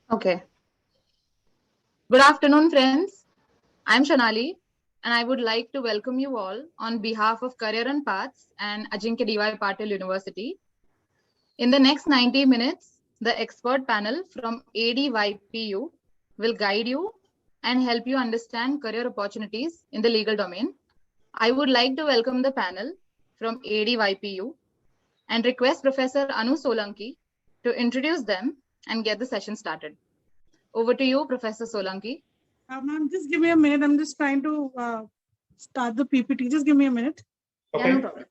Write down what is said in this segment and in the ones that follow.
Okay. Good afternoon, friends. I'm Shanali, and I would like to welcome you all on behalf of Career and Paths and Ajinkya D.Y. Patil University. In the next 90 minutes, the expert panel from ADYPU will guide you and help you understand career opportunities in the legal domain. I would like to welcome the panel from ADYPU and request Professor Anu Solanki to introduce them and get the session started. Over to you, Professor Solanki. Ma'am, just give me a minute. I'm just trying to start the PPT. Just give me a minute. Okay. Yeah, no problem.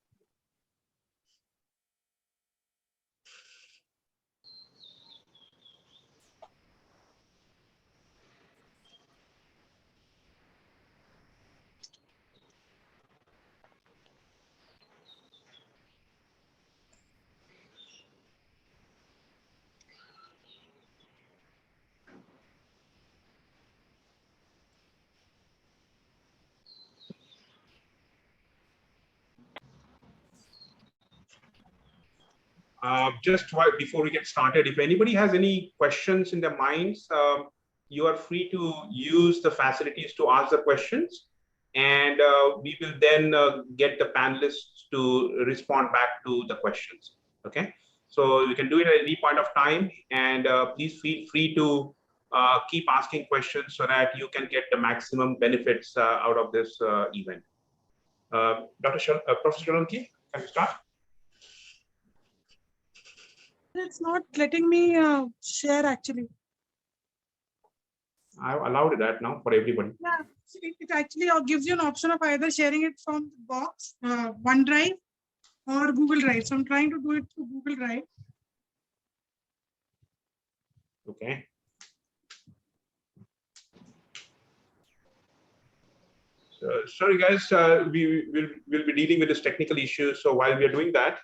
Before we get started, if anybody has any questions in their minds, you are free to use the facilities to ask the questions, and we will then get the panelists to respond back to the questions. Okay, so you can do it at any point of time, and please feel free to keep asking questions so that you can get the maximum benefits out of this event. Professor Solanki, can you start? It's not letting me share actually. I've allowed that now for everybody. Yeah, it actually gives you an option of either sharing it from Box, OneDrive, or Google Drive. So I'm trying to do it through Google Drive. Okay. Sorry, guys, we will be dealing with this technical issue. So while we are doing that,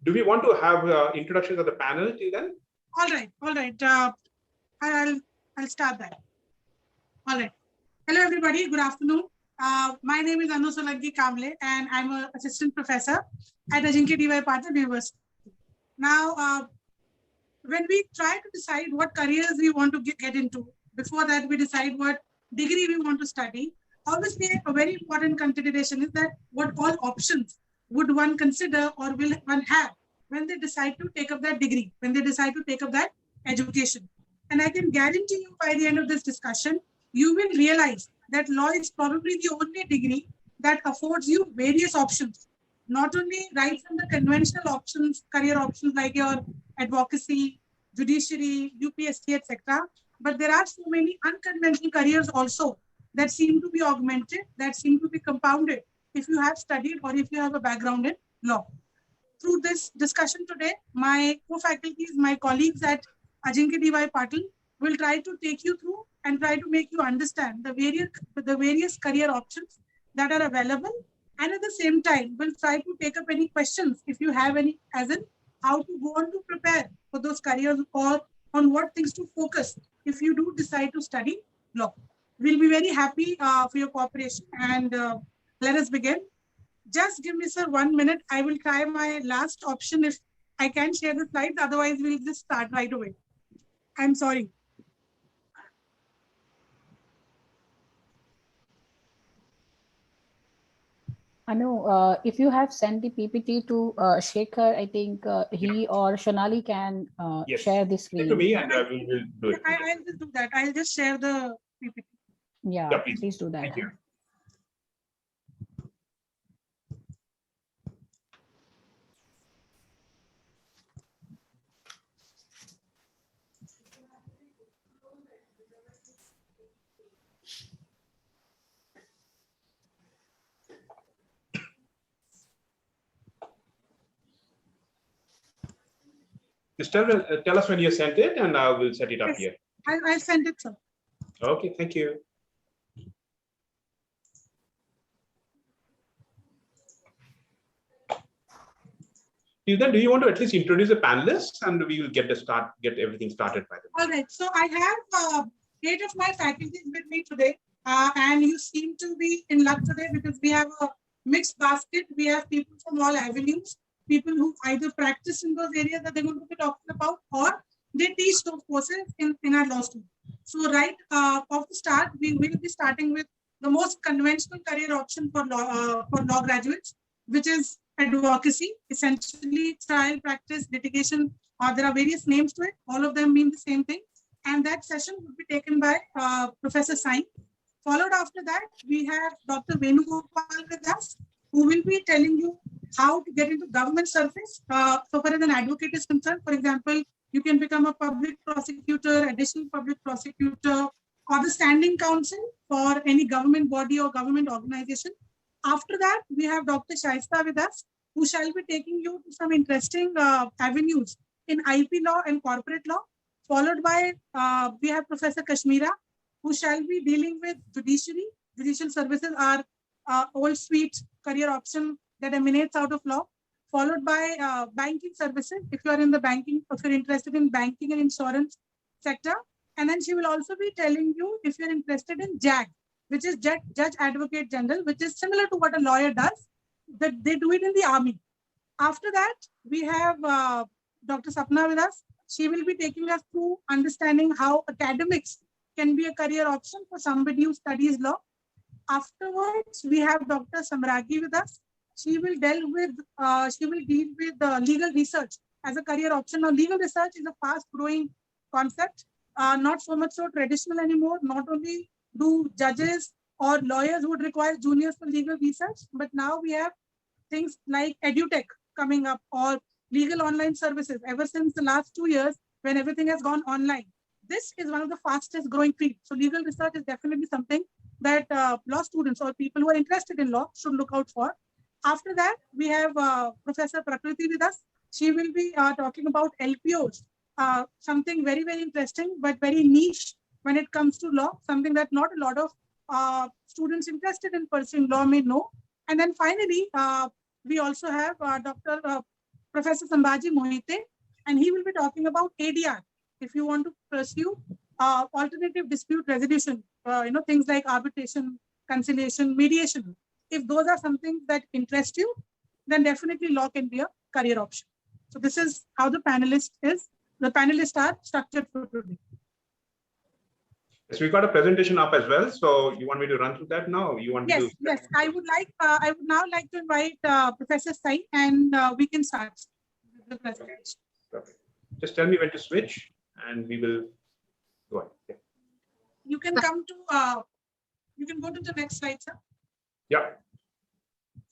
do we want to have introductions of the panel till then? All right. I'll start that. All right. Hello, everybody. Good afternoon. My name is Anu Solanki Kamble, and I'm an assistant professor at Ajinkya D.Y. Patil University. Now, when we try to decide what careers we want to get into, before that we decide what degree we want to study, obviously a very important consideration is that what all options would one consider or will one have when they decide to take up that degree, when they decide to take up that education. And I can guarantee you by the end of this discussion, you will realize that law is probably the only degree that affords you various options, not only right from the conventional options, career options like your advocacy, judiciary, UPSC, etc. But there are so many unconventional careers also that seem to be augmented, that seem to be compounded if you have studied or if you have a background in law. Through this discussion today, my co-faculties, my colleagues at Ajinkya D.Y. Patil will try to take you through and try to make you understand the various career options that are available, and at the same time will try to take up any questions if you have any, as in how to go on to prepare for those careers or on what things to focus if you do decide to study law. We'll be very happy for your cooperation, and let us begin. Just give me, sir, 1 minute. I will try my last option if I can share the slides. Otherwise, we'll just start right away. I'm sorry. Anu, if you have sent the PPT to Shekhar, I think he or Shanali can yes. share the screen. To me, and we will do it. I'll just do that. I'll just share the PPT. Yeah, please do that. Thank you. Just tell us when you sent it, and I will set it up here. I sent it, sir. Okay, thank you. Then, do you want to at least introduce the panelists, and we will get everything started by them. All right. So I have 8 of my faculties with me today, and you seem to be in luck today because we have a mixed basket. We have people from all avenues, people who either practice in those areas that they're going to be talking about, or they teach those courses in our law school. So right off the start, we will be starting with the most conventional career option for law graduates, which is advocacy, essentially trial practice, litigation. There are various names to it. All of them mean the same thing. And that session will be taken by Professor Sai. Followed after that, we have Dr. Venugopal with us, who will be telling you how to get into government service. So far as an advocate is concerned, for example, you can become a public prosecutor, additional public prosecutor, or the standing counsel for any government body or government organization. After that, we have Dr. Shaista with us, who shall be taking you to some interesting avenues in IP law and corporate law. Followed by, we have Professor Kashmira, who shall be dealing with judiciary. Judicial services are old suite career option that emanates out of law. Followed by banking services, if you are in the banking, if you're interested in banking and insurance sector. And then she will also be telling you if you're interested in JAG, which is Judge Advocate General, which is similar to what a lawyer does, that they do it in the army. After that, we have Dr. Sapna with us. She will be taking us through understanding how academics can be a career option for somebody who studies law. Afterwards, we have Dr. Samragi with us. She will deal with legal research as a career option. Now, legal research is a fast-growing concept, not so much so traditional anymore. Not only do judges or lawyers would require juniors for legal research, but now we have things like edutech coming up or legal online services. Ever since the last 2 years, when everything has gone online, this is one of the fastest growing fields. So legal research is definitely something that law students or people who are interested in law should look out for. After that, we have Professor Prakriti with us. She will be talking about LPOs, something very, very interesting, but very niche when it comes to law, something that not a lot of students interested in pursuing law may know. And then finally, we also have Professor Sambhaji Mohite, and he will be talking about ADR. If you want to pursue alternative dispute resolution, things like arbitration, conciliation, mediation. If those are something that interest you, then definitely law can be a career option. So this is how the panelists are structured for today. Yes, we've got a presentation up as well. So you want me to run through that now? You want Yes, to? Yes. I would now like to invite Professor Sai, and we can start the presentation. Perfect. Just tell me when to switch, and we will go ahead. Yeah. You can you can go to the next slide, sir. Yeah.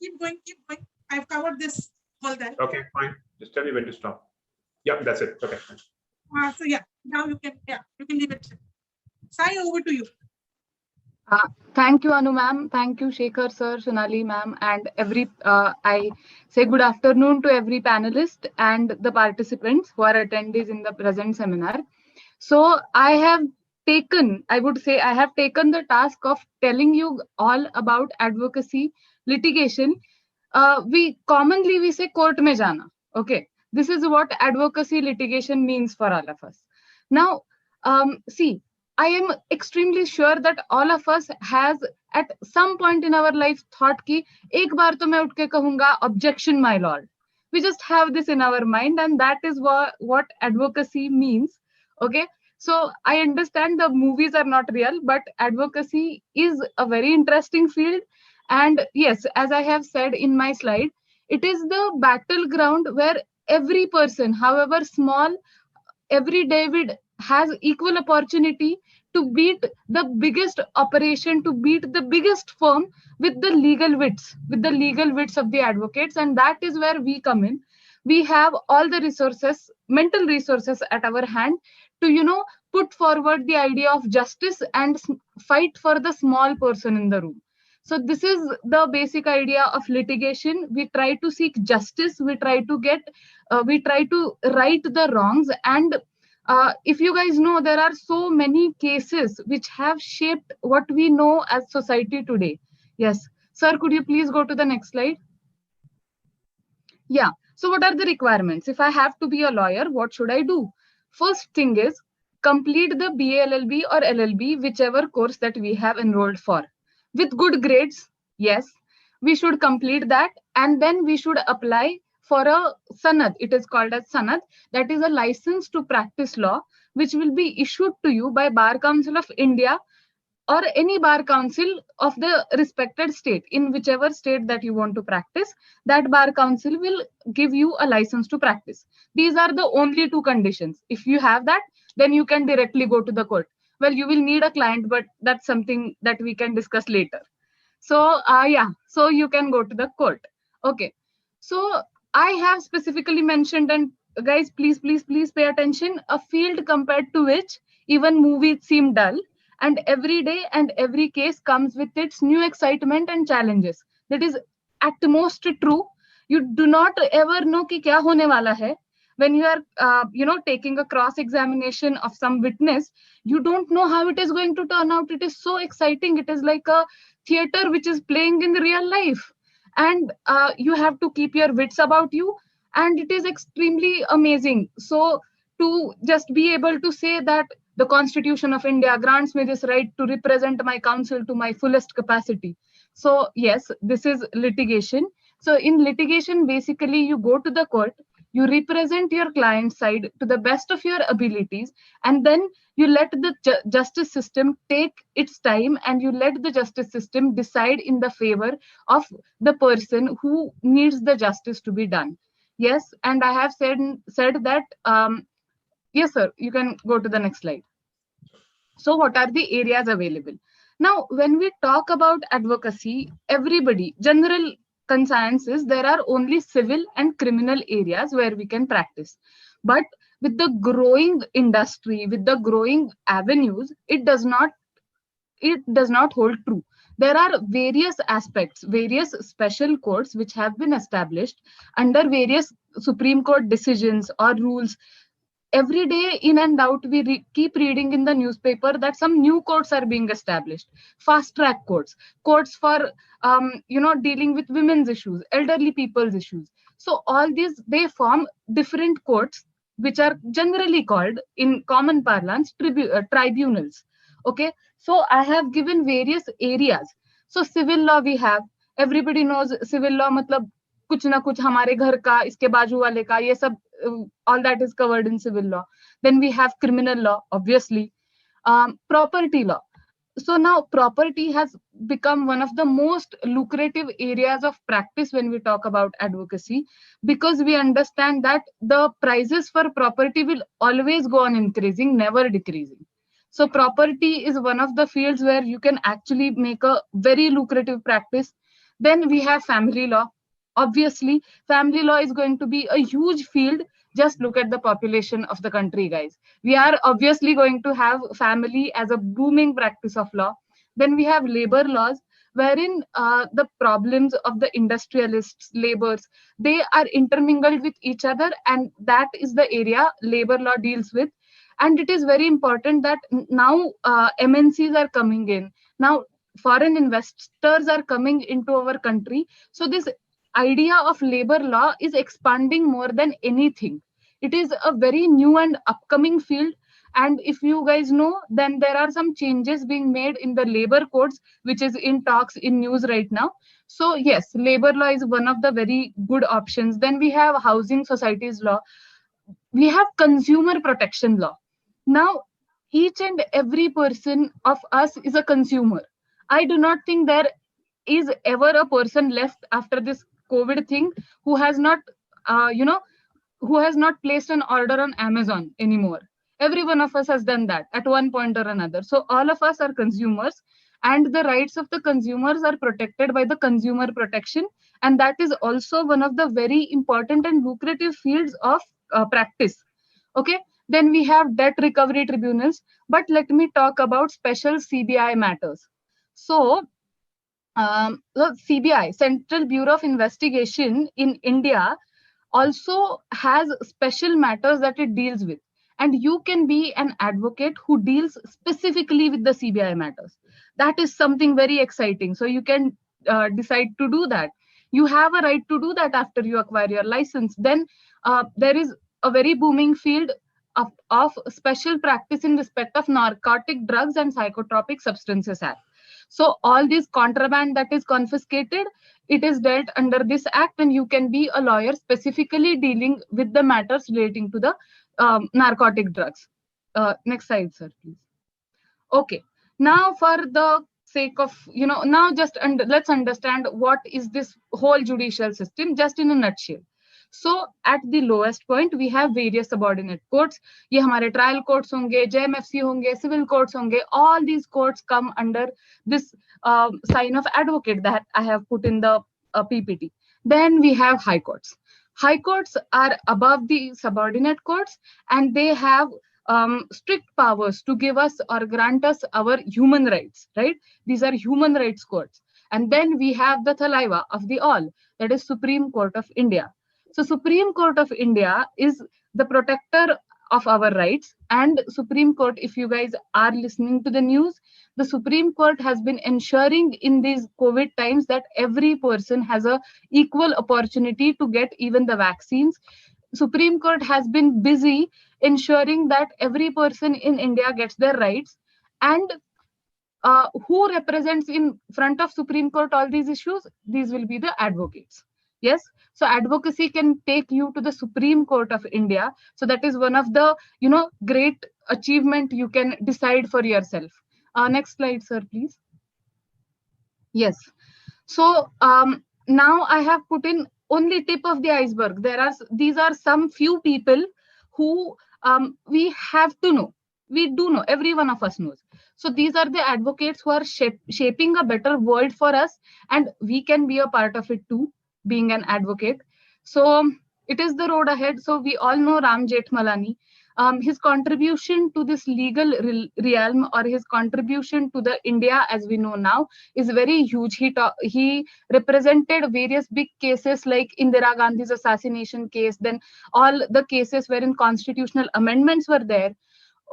Keep going. I've covered this all that. Okay, fine. Just tell me when to stop. Yeah, that's it. Okay. So yeah, now you can leave it. Sai, over to you. Thank you, Anu ma'am. Thank you, Shekhar sir, Sonali ma'am, and I say good afternoon to every panelist and the participants who are attendees in the present seminar. So I would say I have taken the task of telling you all about advocacy, litigation. We commonly say court mein jana. Okay, this is what advocacy litigation means for all of us. Now, see, I am extremely sure that all of us has at some point in our life thought ki ek baar to main utke kahunga objection my lord. We just have this in our mind, and that is what advocacy means. Okay, so I understand the movies are not real, but advocacy is a very interesting field. And yes, as I have said in my slide, it is the battleground where every person, however small, every David has equal opportunity to beat the biggest operation, to beat the biggest firm with the legal wits of the advocates. And that is where we come in. We have all the resources, mental resources at our hand to, put forward the idea of justice and fight for the small person in the room. So this is the basic idea of litigation. We try to seek justice. We try to right the wrongs. And if you guys know, there are so many cases which have shaped what we know as society today. Yes. Sir, could you please go to the next slide? Yeah. So what are the requirements? If I have to be a lawyer, what should I do? First thing is complete the BA LLB or LLB, whichever course that we have enrolled for. With good grades, yes, we should complete that. And then we should apply for a sanad. It is called as sanad. That is a license to practice law, which will be issued to you by Bar Council of India or any bar council of the respected state. In whichever state that you want to practice, that bar council will give you a license to practice. These are the only two conditions. If you have that, then you can directly go to the court. Well, you will need a client, but that's something that we can discuss later. So yeah, so you can go to the court. Okay, so I have specifically mentioned, and guys, please pay attention, a field compared to which even movies seem dull, and every day and every case comes with its new excitement and challenges. That is at most true. You do not ever know ki kya hone wala hai. When you are taking a cross examination of some witness, you don't know how it is going to turn out. It is so exciting. It is like a theater which is playing in real life, and you have to keep your wits about you, and it is extremely amazing. So to just be able to say that the Constitution of India grants me this right to represent my counsel to my fullest capacity. So yes, this is litigation. So in litigation, basically you go to the court, you represent your client side to the best of your abilities, and then you let the justice system take its time, and you let the justice system decide in the favor of the person who needs the justice to be done. Yes, and I have said that yes sir, you can go to the next slide. So what are the areas available? Now, when we talk about advocacy, everybody, general consensus, there are only civil and criminal areas where we can practice. But with the growing industry, with the growing avenues, it does not hold true. There are various aspects, various special courts which have been established under various Supreme Court decisions or rules. Every day in and out, we keep reading in the newspaper that some new courts are being established. Fast track courts, courts for dealing with women's issues, elderly people's issues. So all these, they form different courts which are generally called in common parlance tribunals. Okay, so I have given various areas. So civil law we have, everybody knows civil law matlab कुछ ना कुछ हमारे घर का, इसके बाजू वाले का, ये सब all that is covered in civil law. Then we have criminal law, obviously. Property law. So now property has become one of the most lucrative areas of practice when we talk about advocacy, because we understand that the prices for property will always go on increasing, never decreasing. So property is one of the fields where you can actually make a very lucrative practice. Then we have family law. Obviously, family law is going to be a huge field. Just look at the population of the country, guys. We are obviously going to have family as a booming practice of law. Then we have labor laws, wherein the problems of the industrialists, laborers, they are intermingled with each other, and that is the area labor law deals with. And it is very important that now MNCs are coming in. Now foreign investors are coming into our country. So this idea of labor law is expanding more than anything. It is a very new and upcoming field. And if you guys know, then there are some changes being made in the labor codes, which is in talks in news right now. So yes, labor law is one of the very good options. Then we have housing societies law. We have consumer protection law. Now, each and every person of us is a consumer. I do not think there is ever a person left after this COVID thing who has not, who has not placed an order on Amazon anymore. Every one of us has done that at one point or another. So all of us are consumers, and the rights of the consumers are protected by the consumer protection. And that is also one of the very important and lucrative fields of practice. Okay. Then we have debt recovery tribunals. But let me talk about special CBI matters. So the CBI, Central Bureau of Investigation in India, also has special matters that it deals with. And you can be an advocate who deals specifically with the CBI matters. That is something very exciting. So you can decide to do that. You have a right to do that after you acquire your license. Then there is a very booming field of special practice in respect of Narcotic Drugs and Psychotropic Substances Act. So all this contraband that is confiscated it is dealt under this act, and you can be a lawyer specifically dealing with the matters relating to the narcotic drugs. Next slide, sir, please. Okay, now for the sake of, now just let's understand what is this whole judicial system just in a nutshell. So at the lowest point, we have various subordinate courts. ये हमारे trial courts होंगे, JMFC होंगे, civil courts होंगे. All these courts come under this sign of advocate that I have put in the PPT. Then we have high courts. High courts are above the subordinate courts, and they have strict powers to give us or grant us our human rights, right? These are human rights courts. And then we have the Thalaiva of the all, that is Supreme Court of India. So Supreme Court of India is the protector of our rights. And Supreme Court, if you guys are listening to the news, the Supreme Court has been ensuring in these COVID times that every person has a equal opportunity to get even the vaccines. Supreme Court has been busy ensuring that every person in India gets their rights. And who represents in front of Supreme Court all these issues? These will be the advocates. Yes. So advocacy can take you to the Supreme Court of India. So that is one of the, great achievement you can decide for yourself. Next slide, sir, please. Yes. So now I have put in only tip of the iceberg. These are some few people who we have to know. We do know, every one of us knows. So these are the advocates who are shaping a better world for us, and we can be a part of it too, being an advocate. So it is the road ahead. So we all know Ram Jethmalani. His contribution to this legal realm, or his contribution to the India as we know now, is very huge. He represented various big cases like Indira Gandhi's assassination case, then all the cases wherein constitutional amendments were there.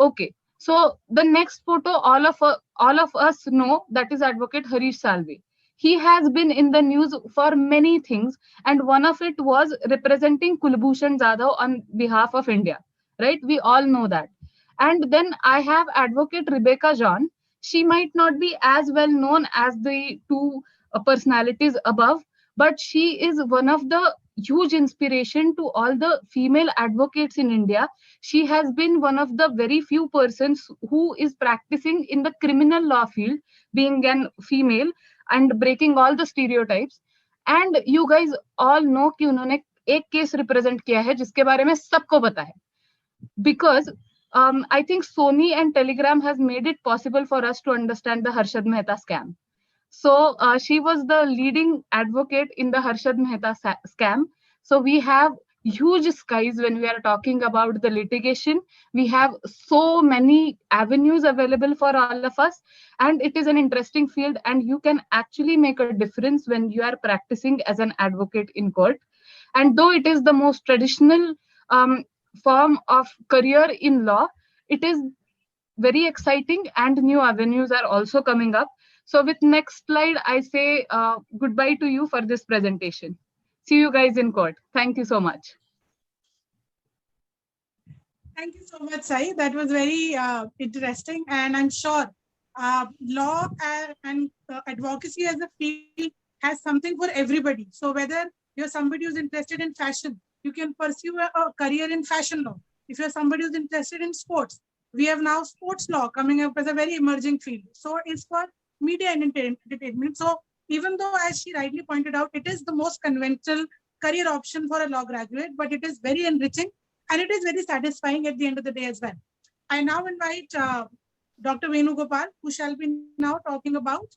Okay, so the next photo, all of us know, that is Advocate Harish Salve. He has been in the news for many things, and one of it was representing Kulbhushan Jadhav on behalf of India. Right? We all know that. And then I have Advocate Rebecca John. She might not be as well known as the two personalities above, but she is one of the huge inspiration to all the female advocates in India. She has been one of the very few persons who is practicing in the criminal law field, being an female and breaking all the stereotypes. And you guys all know कि उन्होंने एक case represent किया है जिसके बारे में सबको पता है. Because I think Sony and Telegram has made it possible for us to understand the Harshad Mehta scam. So she was the leading advocate in the Harshad Mehta scam. So we have huge skies when we are talking about the litigation. We have so many avenues available for all of us, and it is an interesting field, and you can actually make a difference when you are practicing as an advocate in court. And though it is the most traditional form of career in law, it is very exciting, and new avenues are also coming up. So with next slide, I say goodbye to you for this presentation. See you guys in court. Thank you so much. Thank you so much, Sai. That was very interesting, and I'm sure law and advocacy as a field has something for everybody. So whether you're somebody who's interested in fashion, you can pursue a career in fashion law. If you're somebody who's interested in sports, we have now sports law coming up as a very emerging field. So it's for media and entertainment. So even though, as she rightly pointed out, it is the most conventional career option for a law graduate, but it is very enriching and it is very satisfying at the end of the day as well. I now invite Dr. Venugopal, who shall be now talking about,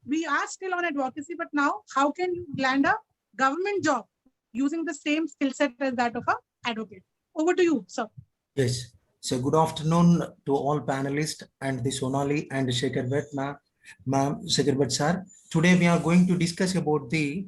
we are still on advocacy, but now how can you land a government job using the same skill set as that of an advocate? Over to you, sir. Yes. So good afternoon to all panelists and the Sonali and Shekhar Bhatt sir. Today we are going to discuss about the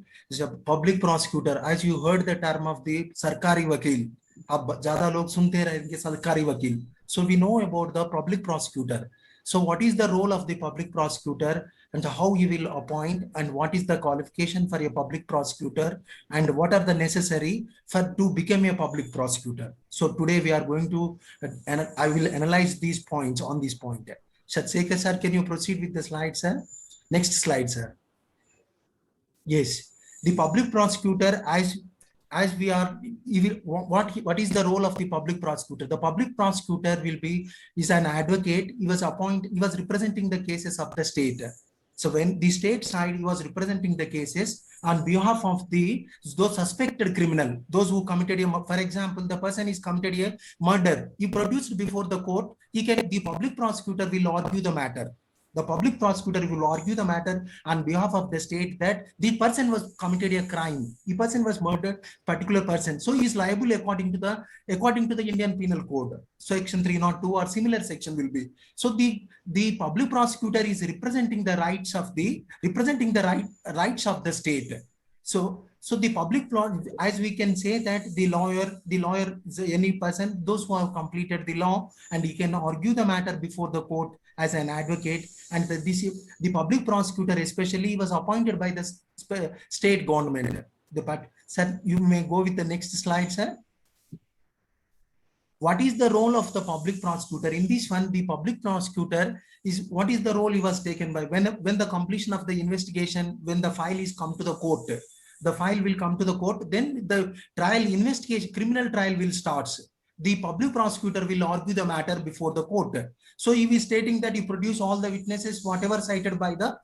public prosecutor. As you heard the term of the Sarkari Vakil. अब ज़्यादा लोग सुनते रहेंगे सरकारी वकील. So we know about the public prosecutor. So what is the role of the public prosecutor and how you will appoint, and what is the qualification for a public prosecutor, and what are the necessary to become a public prosecutor? So today we are going to, and I will analyze these points on this point. Shatseka sir, can you proceed with the slide, sir? Next slide, sir. Yes, the public prosecutor, as we are, what is the role of the public prosecutor? The public prosecutor is an advocate. He was representing the cases of the state. So when the state side, he was representing the cases on behalf of those suspected criminal, those who committed for example, the person is committed a murder. He produced before the court. The public prosecutor will argue the matter. The public prosecutor will argue the matter on behalf of the state that the person was committed a crime. The person was murdered, particular person. So he is liable according to the Indian Penal Code. Section 302 or similar section will be. So the public prosecutor is representing the rights of the state. So the public, as we can say that the lawyer is any person, those who have completed the law, and he can argue the matter before the court as an advocate. And the public prosecutor especially was appointed by the state government. Sir, you may go with the next slide, sir. What is the role of the public prosecutor? In this one, the public prosecutor what is the role he was taken by? When the completion of the investigation, when the file is come to the court, the file will come to the court, then the criminal trial will start. The public prosecutor will argue the matter before the court. So he is stating that he produce all the witnesses, whatever cited by the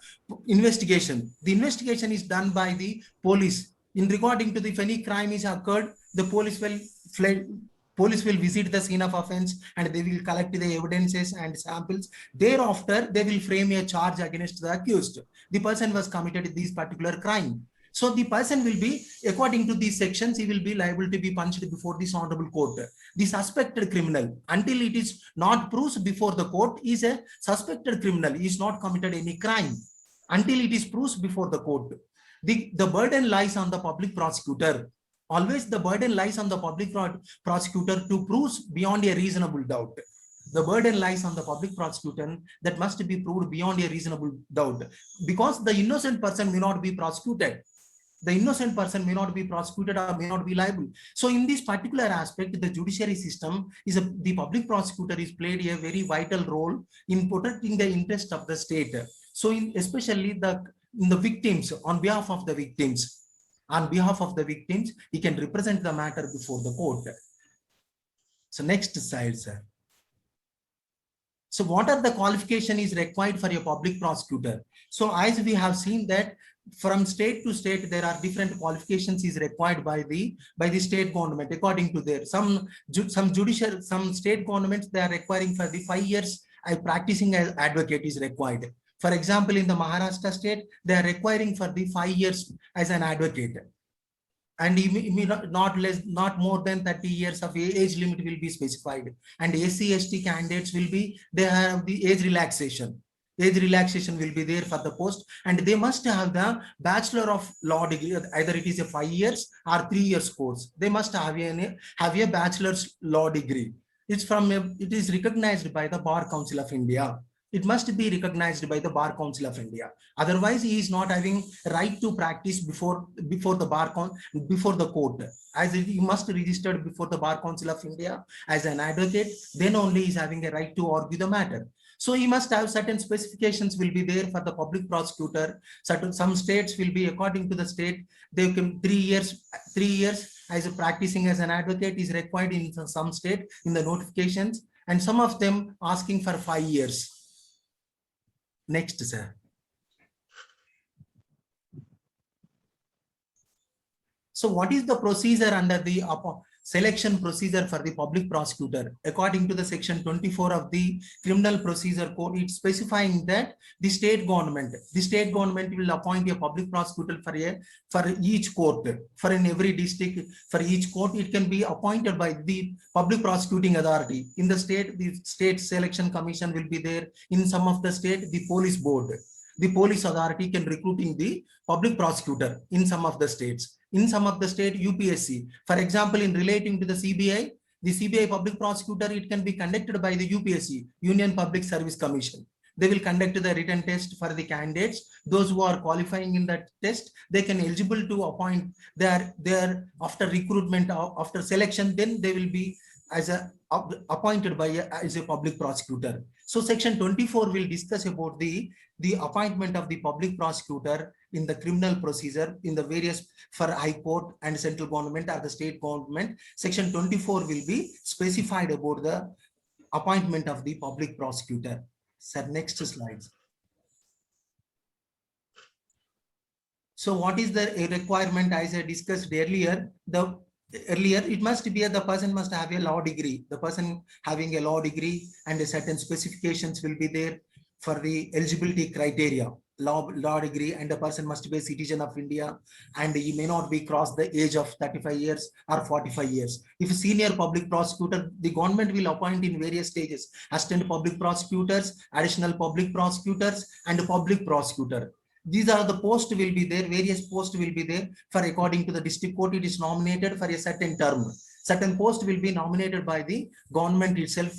investigation. The investigation is done by the police. In regarding to if any crime is occurred, the police will visit the scene of offense and they will collect the evidences and samples. Thereafter, they will frame a charge against the accused. The person was committed this particular crime. So the person will be, according to these sections, he will be liable to be punished before this honorable court. The suspected criminal, until it is not proved before the court, is a suspected criminal. He is not committed any crime. Until it is proved before the court. The burden lies on the public prosecutor. Always the burden lies on the public prosecutor to prove beyond a reasonable doubt. The burden lies on the public prosecutor that must be proved beyond a reasonable doubt. Because the innocent person may not be prosecuted. The innocent person may not be prosecuted or may not be liable. So in this particular aspect, the judiciary system the public prosecutor is played a very vital role in protecting the interest of the state. So especially in the victims, on behalf of the victims, he can represent the matter before the court. So next slide, sir. So what are the qualifications is required for a public prosecutor? So as we have seen that from state to state, there are different qualifications is required by the state government according to their some state governments, they are requiring for the 5 years practicing as advocate is required. For example, in the Maharashtra state, they are requiring for the 5 years as an advocate. And not more than 30 years of age limit will be specified. And SC/ST candidates they have the age relaxation. Age relaxation will be there for the post, and they must have the Bachelor of Law degree. Either it is a 5 years or 3 years course. They must have a Bachelor's Law degree. It is recognized by the Bar Council of India. It must be recognized by the Bar Council of India. Otherwise, he is not having right to practice before the court. As he must be registered before the Bar Council of India as an advocate, then only he is having a right to argue the matter. So he must have certain specifications will be there for the public prosecutor. Some states will be according to the state. They can 3 years as practicing as an advocate is required in some state in the notifications, and some of them asking for 5 years. Next, sir. So what is the procedure under the selection procedure for the public prosecutor? According to the section 24 of the Criminal Procedure Code, it's specifying that the state government will appoint a public prosecutor for each court. For in every district, for each court, it can be appointed by the public prosecuting authority. In the state selection commission will be there. In some of the state, the police board. The police authority can recruiting the public prosecutor in some of the states. In some of the state, UPSC. For example, in relating to the CBI public prosecutor, it can be conducted by the UPSC, Union Public Service Commission. They will conduct the written test for the candidates. Those who are qualifying in that test, they can eligible to appoint their after recruitment, after selection, then they will be appointed by as a public prosecutor. So section 24 will discuss about the appointment of the public prosecutor in the criminal procedure in the various for high court and central government or the state government. Section 24 will be specified about the appointment of the public prosecutor. Sir, next slide. So what is the requirement? As I discussed earlier, it must be the person must have a law degree. The person having a law degree and a certain specifications will be there for the eligibility criteria. Law degree, and the person must be a citizen of India, and he may not be crossed the age of 35 years or 45 years. If a senior public prosecutor, the government will appoint in various stages: assistant public prosecutors, additional public prosecutors, and public prosecutor. These are the posts will be there, various posts will be there. For according to the district court, it is nominated for a certain term. Certain post will be nominated by the government itself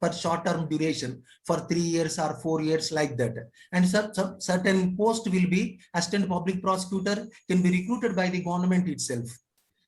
for short-term duration, for 3 years or 4 years, like that. And certain post will be assistant public prosecutor can be recruited by the government itself.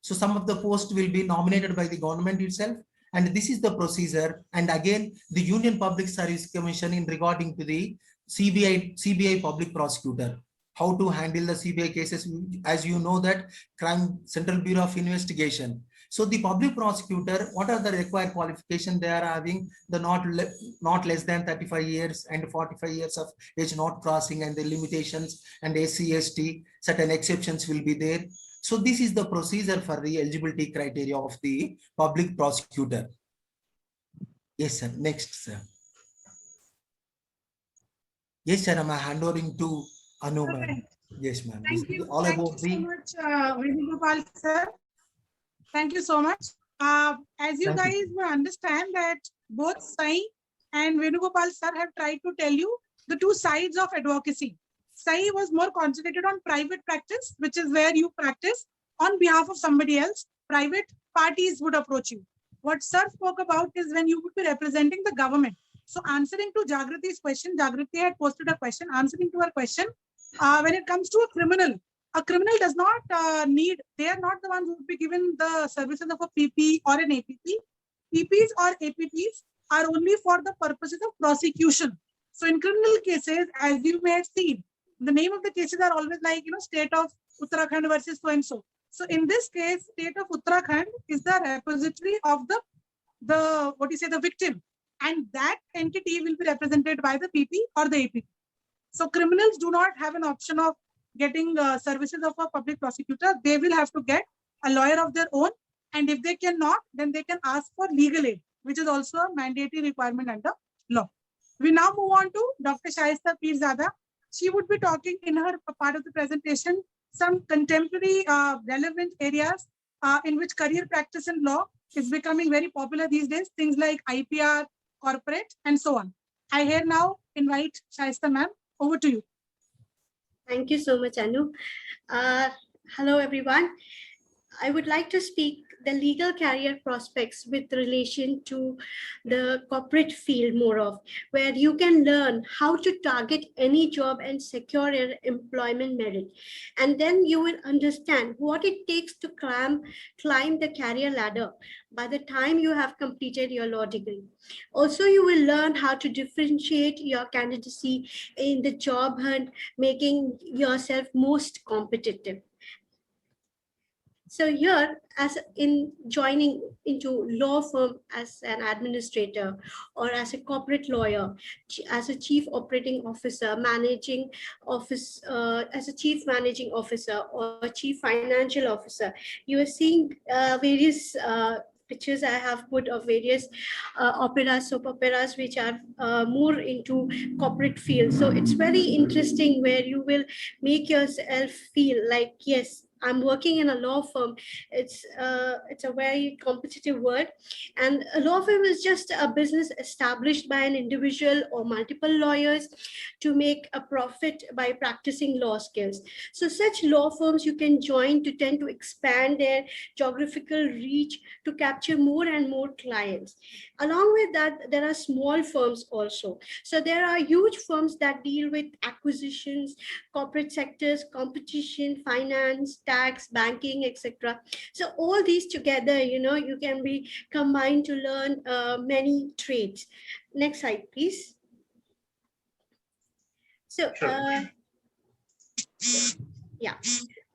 So some of the posts will be nominated by the government itself. And this is the procedure. And again, the Union Public Service Commission in regarding to the CBI public prosecutor, how to handle the CBI cases. As you know that Crime Central Bureau of Investigation. So the public prosecutor, what are the required qualifications they are having? The not less than 35 years and 45 years of age not crossing, and the limitations, and SC, ST, certain exceptions will be there. So this is the procedure for the eligibility criteria of the public prosecutor. Yes, sir. Next, sir. Yes, sir. I'm handing to Anu, ma'am. Yes, ma'am. Thank you. All Thank about you so much, Venugopal, sir. Thank you so much. As you guys will understand that both Sai and Venugopal sir have tried to tell you the two sides of advocacy. Sai was more concentrated on private practice, which is where you practice on behalf of somebody else. Private parties would approach you. What sir spoke about is when you would be representing the government. So answering to Jagriti's question, Jagriti had posted a question, answering to her question, when it comes to a criminal does not need, they are not the ones who would be given the services of a PP or an APP. PPs or APPs are only for the purposes of prosecution. So in criminal cases, as you may have seen, the name of the cases are always like, state of Uttarakhand versus so-and-so. So in this case, state of Uttarakhand is the repository of the victim. And that entity will be represented by the PP or the APP. So criminals do not have an option of getting services of a public prosecutor. They will have to get a lawyer of their own. And if they cannot, then they can ask for legal aid, which is also a mandatory requirement under law. We now move on to Dr. Shaista Pirzada. She would be talking in her part of the presentation some contemporary relevant areas in which career practice in law is becoming very popular these days. Things like IPR, corporate, and so on. I here now invite Shaista ma'am. Over to you. Thank you so much, Anu. Hello, everyone. I would like to speak the legal career prospects with relation to the corporate field more of, where you can learn how to target any job and secure your employment merit. And then you will understand what it takes to climb the career ladder by the time you have completed your law degree. Also, you will learn how to differentiate your candidacy in the job hunt, making yourself most competitive. So here, as in joining into law firm as an administrator or as a corporate lawyer, as a chief operating officer, managing office, as a chief managing officer or chief financial officer, you are seeing various pictures I have put of various operas, soap operas, which are more into corporate field. So it's very interesting where you will make yourself feel like, yes, I'm working in a law firm. It's a very competitive word. And a law firm is just a business established by an individual or multiple lawyers to make a profit by practicing law skills. So such law firms you can join to tend to expand their geographical reach to capture more and more clients. Along with that, there are small firms also. So there are huge firms that deal with acquisitions, corporate sectors, competition, finance, tax, banking, etc. So all these together, you can be combined to learn many trades. Next slide, please. So, Sure. yeah.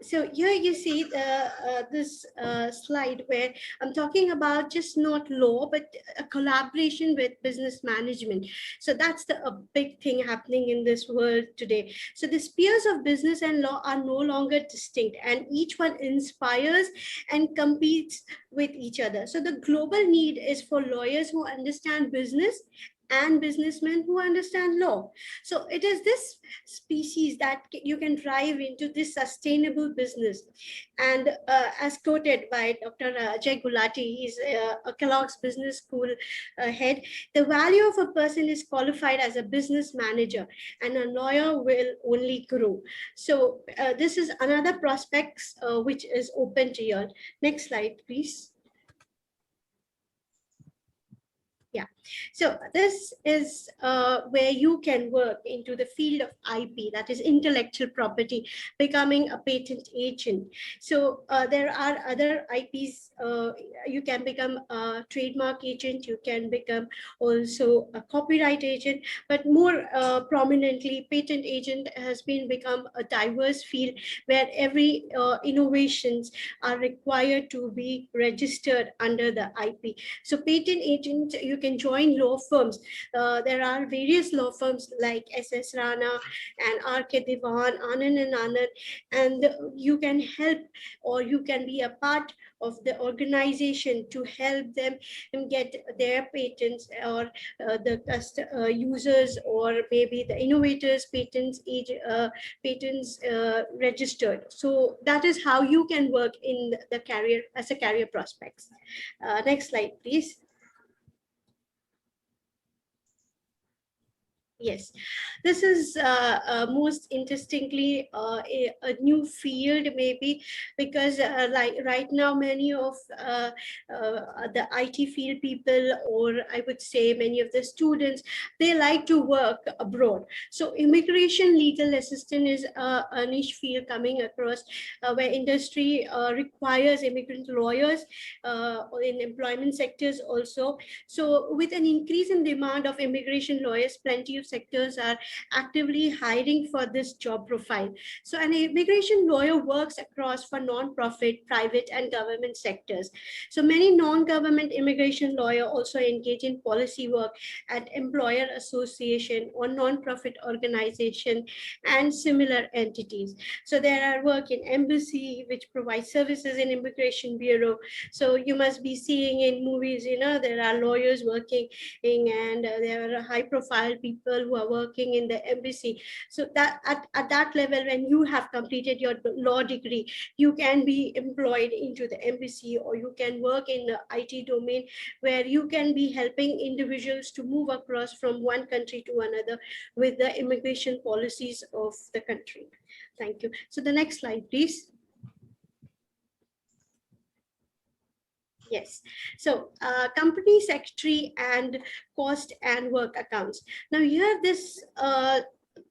So here you see this slide where I'm talking about just not law, but a collaboration with business management. So that's a big thing happening in this world today. So the spheres of business and law are no longer distinct, and each one inspires and competes with each other. So the global need is for lawyers who understand business and businessmen who understand law. So it is this species that you can drive into this sustainable business. And as quoted by Dr. Ajay Gulati, he's a Kellogg's Business School head, the value of a person is qualified as a business manager, and a lawyer will only grow. So this is another prospects which is open to you. Next slide, please. Yeah, so this is where you can work into the field of IP, that is intellectual property, becoming a patent agent. So there are other IPs. You can become a trademark agent, you can become also a copyright agent, but more prominently, patent agent has become a diverse field where every innovations are required to be registered under the IP. So patent agent, you can join law firms. There are various law firms like SS Rana and R.K. Diwan, Anand and Anand, and you can help, or you can be a part of the organization to help them get their patents, or the users, or maybe the innovators patents registered. So that is how you can work in the career as a career prospects. Next slide, please. Yes, this is most interestingly a new field, maybe, because like right now many of the IT field people, or I would say many of the students, they like to work abroad. So immigration legal assistant is a niche field coming across where industry requires immigrant lawyers in employment sectors also. So with an increase in demand of immigration lawyers, plenty of sectors are actively hiring for this job profile. So an immigration lawyer works across for non-profit, private and government sectors. So many non-government immigration lawyers also engage in policy work at employer association or non-profit organization and similar entities. So there are work in embassy, which provides services in immigration bureau. So you must be seeing in movies, there are lawyers working and there are high profile people who are working in the embassy. So that at that level, when you have completed your law degree, you can be employed into the embassy, or you can work in the IT domain where you can be helping individuals to move across from one country to another with the immigration policies of the country. Thank you. So the next slide, please. Yes, so company secretary and cost and work accounts. Now here this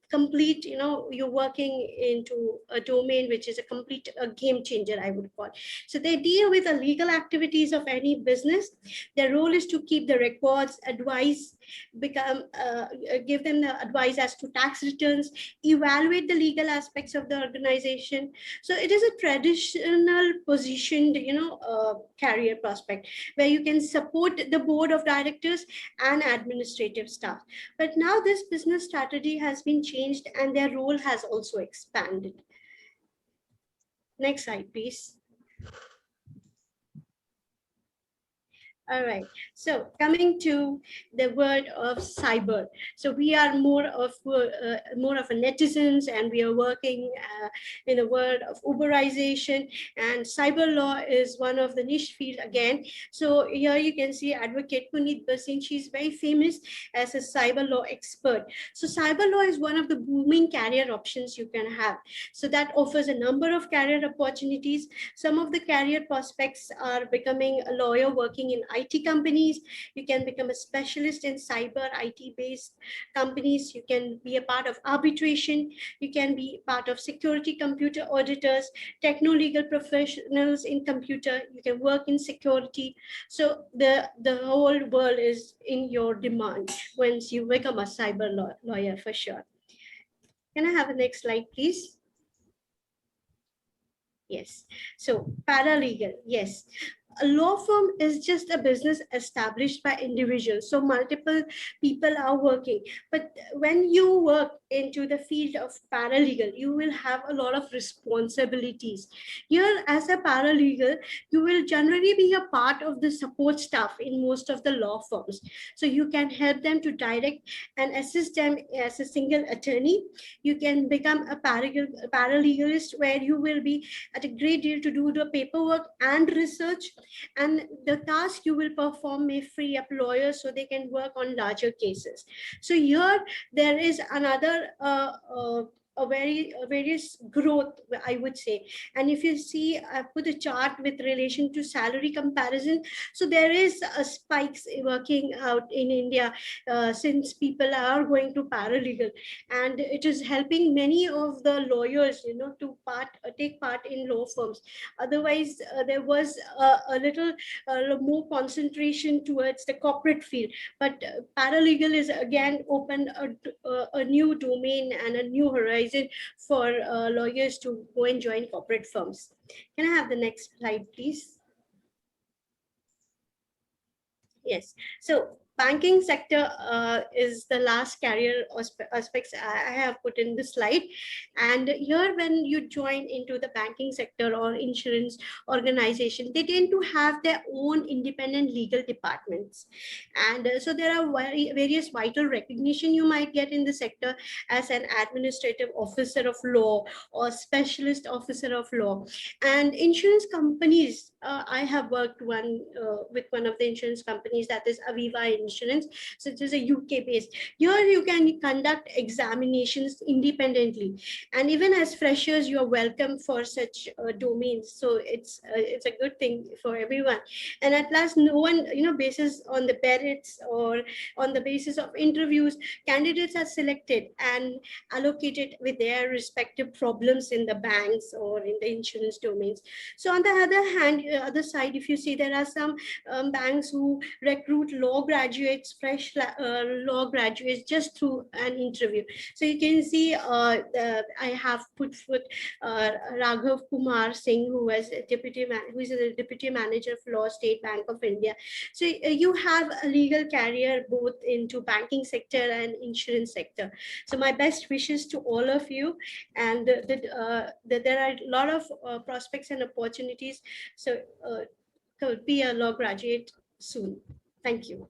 complete, you're working into a domain which is a game changer, I would call. So they deal with the legal activities of any business. Their role is to keep the records, advise, give them the advice as to tax returns, evaluate the legal aspects of the organization. So it is a traditional positioned, career prospect where you can support the board of directors and administrative staff. But now this business strategy has been changed and their role has also expanded. Next slide, please. All right, so coming to the word of cyber. So we are more of a netizens, and we are working in the world of Uberization, and cyber law is one of the niche field again. So here you can see Advocate Puneet Bhasin. She's very famous as a cyber law expert. So cyber law is one of the booming career options you can have. So that offers a number of career opportunities. Some of the career prospects are becoming a lawyer working in IT companies. You can become a specialist in cyber IT based companies. You can be a part of arbitration. You can be part of security computer auditors, techno-legal professionals in computer. You can work in security. So the whole world is in your demand once you become a cyber lawyer for sure. Can I have a next slide, please? Yes. So paralegal, yes. A law firm is just a business established by individuals. So multiple people are working. But when you work into the field of paralegal, you will have a lot of responsibilities. Here, as a paralegal, you will generally be a part of the support staff in most of the law firms. So you can help them to direct and assist them as a single attorney. You can become a paralegalist, where you will be at a great deal to do the paperwork and research, and the task you will perform may free up lawyers so they can work on larger cases. So here there is another various growth, I would say. And if you see, I put a chart with relation to salary comparison. So there is a spikes working out in India since people are going to paralegal, and it is helping many of the lawyers, to take part in law firms. Otherwise, there was a little more concentration towards the corporate field, but paralegal is again opened a new domain and a new horizon for lawyers to go and join corporate firms. Can I have the next slide, please? Yes. So banking sector is the last career aspects I have put in the slide. And here, when you join into the banking sector or insurance organization, they tend to have their own independent legal departments. And so there are various vital recognition you might get in the sector as an administrative officer of law or specialist officer of law. And insurance companies, I have worked with one of the insurance companies, that is Aviva Insurance. So it is a UK based. Here you can conduct examinations independently, and even as freshers you are welcome for such domains. So it's a good thing for everyone. And at last, no one, basis on the merits or on the basis of interviews, candidates are selected and allocated with their respective problems in the banks or in the insurance domains. So on the other hand, other side, if you see, there are some banks who recruit law graduates, fresh law graduates, just through an interview. So you can see I have put Raghav Kumar Singh, who is a deputy manager of law, State Bank of India. So you have a legal career both into banking sector and insurance sector. So my best wishes to all of you, and there are a lot of prospects and opportunities. So could be a law graduate soon. Thank you.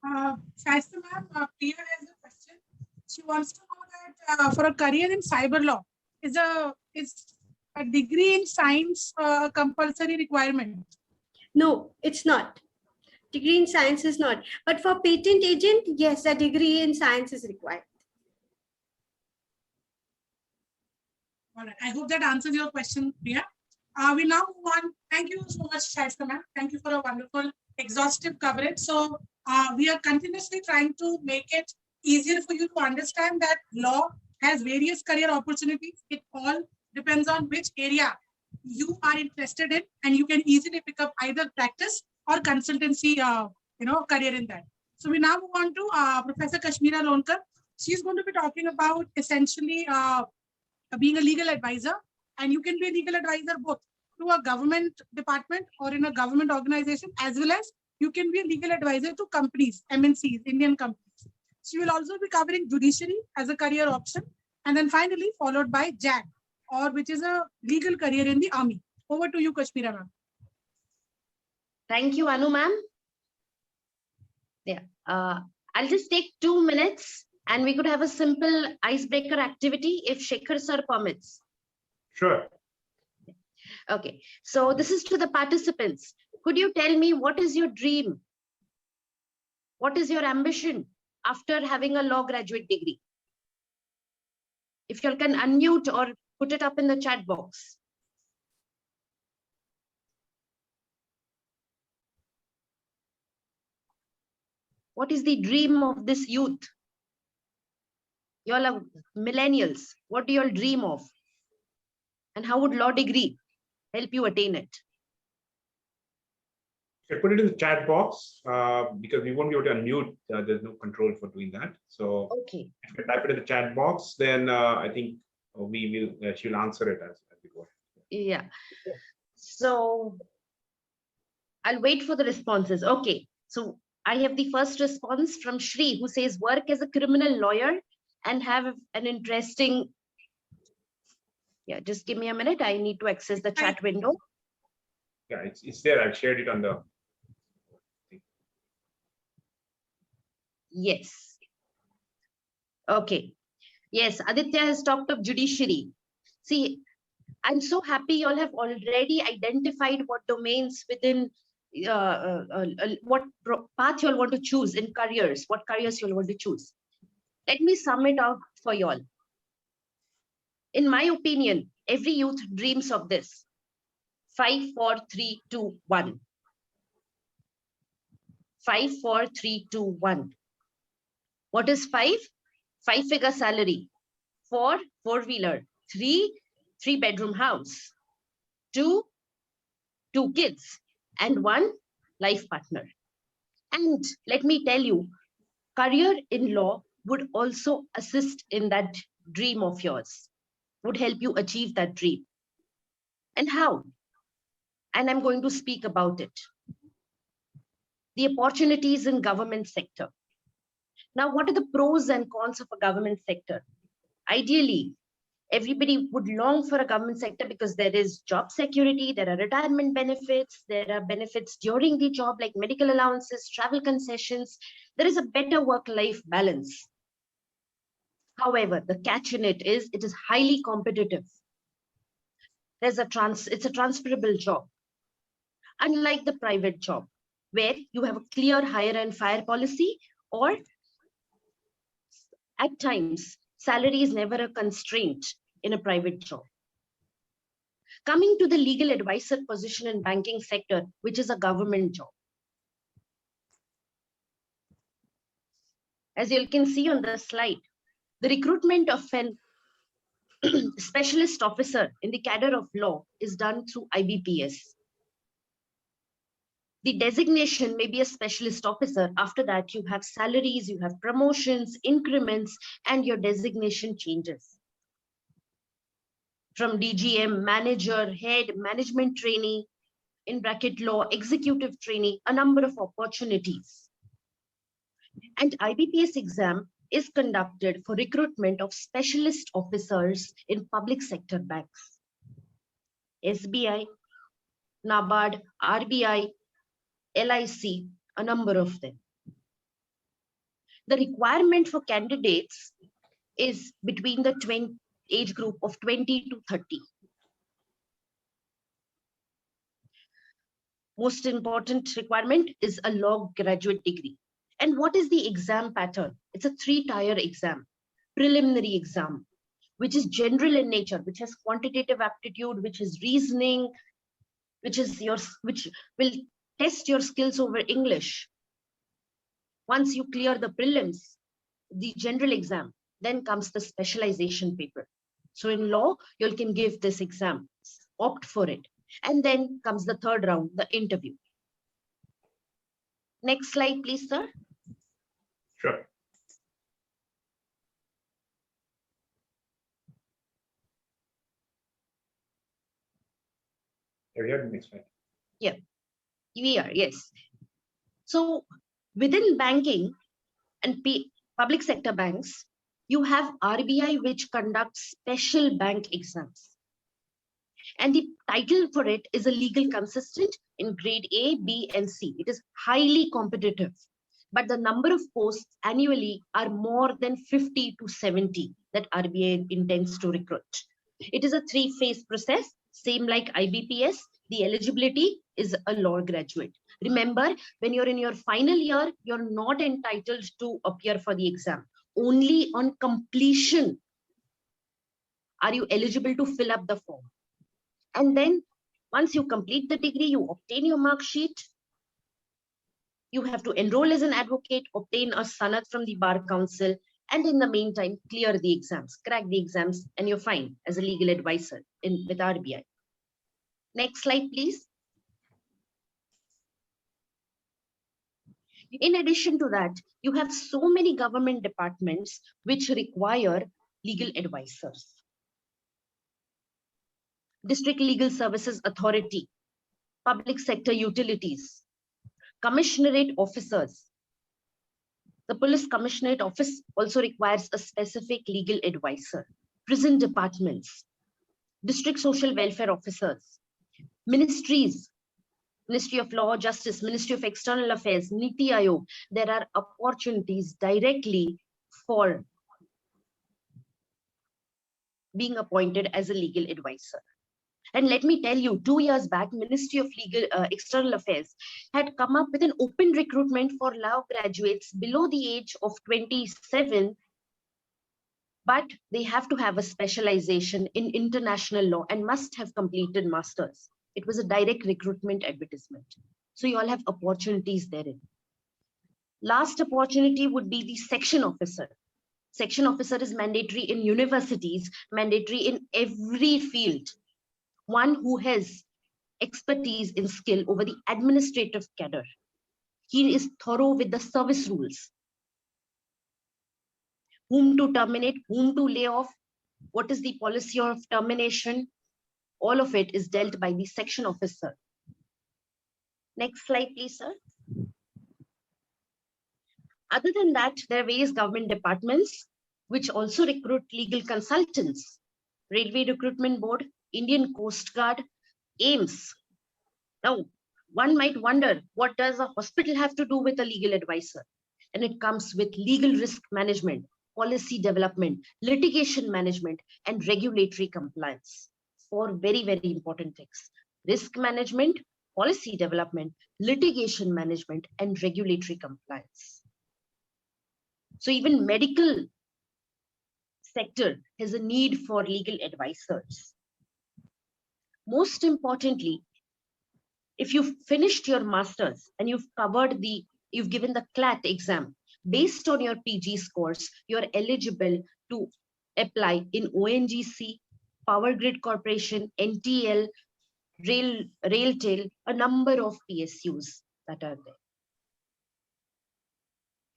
Shaista ma'am, Priya has a question. She wants to know that for a career in cyber law, is a degree in science a compulsory requirement? No, it's not. Degree in science is not. But for patent agent, yes, a degree in science is required. All right. I hope that answers your question, Priya. We now move on. Thank you so much, Shaista ma'am. Thank you for a wonderful, exhaustive coverage. So we are continuously trying to make it easier for you to understand that law has various career opportunities. It all depends on which area you are interested in, and you can easily pick up either practice or consultancy, career in that. So we now move on to Professor Kashmira Lonkar. She's going to be talking about essentially being a legal advisor, and you can be a legal advisor both to a government department or in a government organization, as well as you can be a legal advisor to companies, MNCs, Indian companies. She will also be covering judiciary as a career option, and then finally followed by JAG, which is a legal career in the army. Over to you, Kashmira ma'am. Thank you, Anu ma'am. Yeah, I'll just take 2 minutes and we could have a simple icebreaker activity if Shekhar sir permits. Sure. Okay, so this is to the participants. Could you tell me, what is your dream? What is your ambition after having a law graduate degree? If you can unmute or put it up in the chat box. What is the dream of this youth? You all are millennials. What do you all dream of? And how would law degree help you attain it? I put it in the chat box because we won't be able to unmute. There's no control for doing that. So Okay. if you type it in the chat box, then I think we will. She'll answer it as we go. Yeah. So I'll wait for the responses. Okay. So I have the first response from Shri, who says work as a criminal lawyer and have an interesting. Yeah, just give me a minute. I need to access the chat window. Yeah, it's there. I've shared it on the. Yes. Okay. Yes, Aditya has talked of judiciary. See, I'm so happy you all have already identified what domains within what path you all want to choose in careers, what careers you all want to choose. Let me sum it up for you all. In my opinion, every youth dreams of this. 5, 4, 3, 2, 1. 5, 4, 3, 2, 1. What is 5? 5-figure salary. 4, 4-wheeler. 3, 3-bedroom house. 2, 2 kids. And 1 life partner. And let me tell you, career in law would also assist in that dream of yours, would help you achieve that dream. And how? And I'm going to speak about it. The opportunities in government sector. Now, what are the pros and cons of a government sector? Ideally, everybody would long for a government sector because there is job security, there are retirement benefits, there are benefits during the job like medical allowances, travel concessions. There is a better work-life balance. However, the catch in it is highly competitive. It's a transferable job. Unlike the private job, where you have a clear hire and fire policy, or at times, salary is never a constraint in a private job. Coming to the legal advisor position in banking sector, which is a government job. As you can see on the slide, the recruitment of an specialist officer in the cadre of law is done through IBPS. The designation may be a specialist officer. After that, you have salaries, you have promotions, increments, and your designation changes. From DGM, manager, head, management trainee, in bracket law, executive trainee, a number of opportunities. And IBPS exam is conducted for recruitment of specialist officers in public sector banks. SBI, NABARD, RBI, LIC, a number of them. The requirement for candidates is between the age group of 20 to 30. Most important requirement is a law graduate degree. And what is the exam pattern? It's a 3-tier exam, preliminary exam, which is general in nature, which has quantitative aptitude, which is reasoning, which will test your skills over English. Once you clear the prelims, the general exam, then comes the specialization paper. So in law, you can give this exam, opt for it. And then comes the third round, the interview. Next slide, please, sir. Sure. Are you having next slide? Yeah, we are, yes. So within banking and public sector banks, you have RBI, which conducts special bank exams. And the title for it is a legal consistent in grade A, B, and C. It is highly competitive, but the number of posts annually are more than 50 to 70 that RBI intends to recruit. It is a 3-phase process, same like IBPS. The eligibility is a law graduate. Remember, when you're in your final year, you're not entitled to appear for the exam. Only on completion are you eligible to fill up the form. And then once you complete the degree, you obtain your mark sheet, You have to enroll as an advocate, obtain a sanat from the Bar Council, and in the meantime, clear the exams, crack the exams, and you're fine as a legal advisor with RBI. Next slide, please. In addition to that, you have so many government departments which require legal advisors. District Legal Services Authority, public sector utilities, commissionerate officers. The police commissionerate office also requires a specific legal advisor. Prison departments, district social welfare officers, ministries, Ministry of Law, Justice, Ministry of External Affairs, Niti Aayog. There are opportunities directly for being appointed as a legal advisor. And let me tell you, 2 years back, Ministry of External Affairs had come up with an open recruitment for law graduates below the age of 27, but they have to have a specialization in international law and must have completed masters. It was a direct recruitment advertisement. So you all have opportunities therein. Last opportunity would be the section officer. Section officer is mandatory in universities, mandatory in every field. One who has expertise in skill over the administrative cadre. He is thorough with the service rules. Whom to terminate, whom to lay off, what is the policy of termination, all of it is dealt by the section officer. Next slide, please, sir. Other than that, there are various government departments which also recruit legal consultants. Railway Recruitment Board, Indian Coast Guard, AIMS. Now, one might wonder, what does a hospital have to do with a legal advisor? And it comes with legal risk management, policy development, litigation management, and regulatory compliance. 4 very, very important things: risk management, policy development, litigation management, and regulatory compliance. So even medical sector has a need for legal advisors. Most importantly, if you've finished your master's and you've given the CLAT exam, based on your PG scores, you're eligible to apply in ONGC, Power Grid Corporation, NTL, RailTel, a number of PSUs that are there.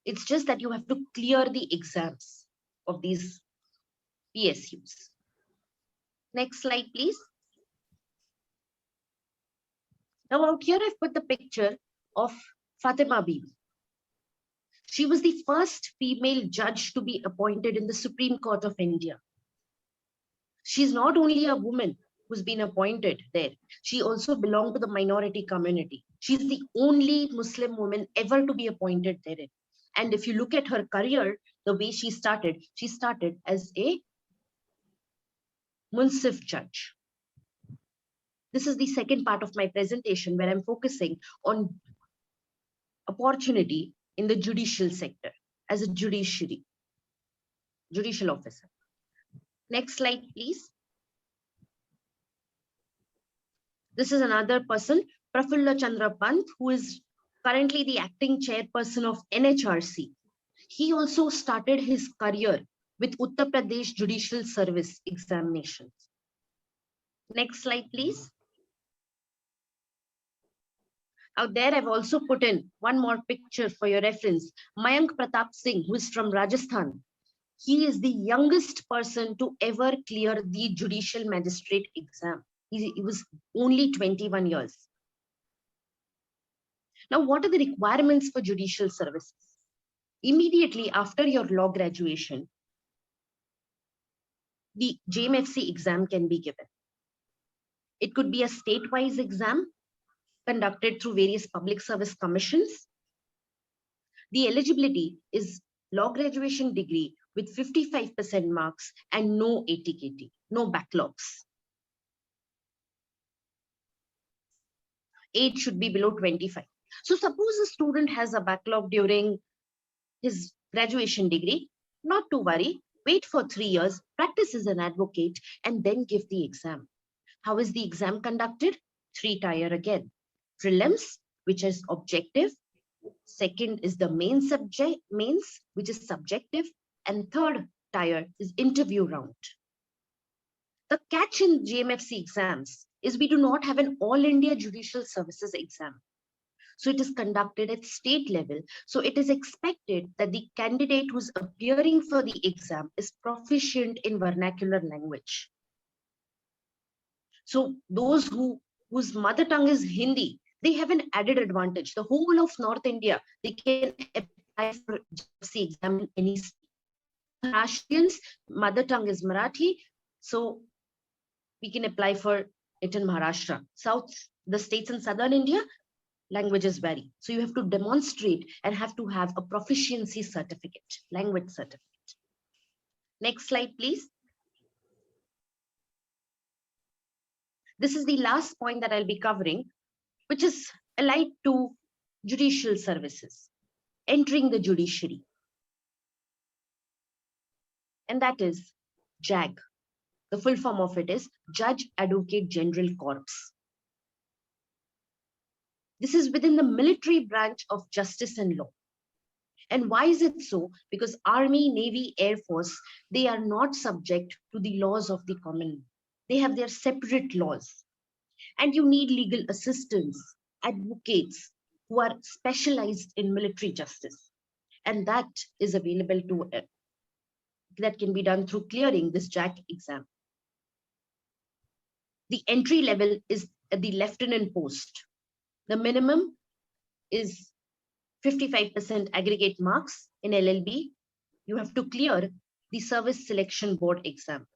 It's just that you have to clear the exams of these PSUs. Next slide, please. Now out here, I've put the picture of Fatima Bibi. She was the first female judge to be appointed in the Supreme Court of India. She's not only a woman who's been appointed there, she also belonged to the minority community. She's the only Muslim woman ever to be appointed there. And if you look at her career, the way she started as a Munsif judge. This is the second part of my presentation where I'm focusing on opportunity in the judicial sector as a judicial officer. Next slide, please. This is another person, Prafulla Chandra Pant, who is currently the acting chairperson of NHRC. He also started his career with Uttar Pradesh Judicial Service examinations. Next slide, please. Out there, I've also put in one more picture for your reference. Mayank Pratap Singh, who is from Rajasthan. He is the youngest person to ever clear the judicial magistrate exam. He was only 21 years. Now, what are the requirements for judicial services? Immediately after your law graduation, the JMFC exam can be given. It could be a state-wise exam conducted through various public service commissions. The eligibility is law graduation degree with 55% marks and no ATKT, no backlogs. Age should be below 25. So suppose a student has a backlog during his graduation degree, not to worry, wait for 3 years, practice as an advocate, and then give the exam. How is the exam conducted? 3-tier again. Prelims, which is objective, Second is the mains, which is subjective. And third tier is interview round. The catch in GMFC exams is we do not have an all India judicial services exam. So it is conducted at state level. So it is expected that the candidate who's appearing for the exam is proficient in vernacular language. So those whose mother tongue is Hindi, they have an added advantage. The whole of North India, they can apply for GMFC exam in any state. Maharashtrians, mother tongue is Marathi, so we can apply for it in Maharashtra. South, the states in southern India, languages vary. So you have to demonstrate and have to have a proficiency certificate, language certificate. Next slide, please. This is the last point that I'll be covering, which is allied to judicial services, entering the judiciary. And that is JAG. The full form of it is Judge Advocate General Corps. This is within the military branch of justice and law. And why is it so? Because Army, Navy, Air Force, they are not subject to the laws of the common law. They have their separate laws. And you need legal assistants, advocates who are specialized in military justice. And that is available to, that can be done through clearing this JAG exam. The entry level is at the lieutenant post. The minimum is 55% aggregate marks in LLB. You have to clear the Service Selection Board exam.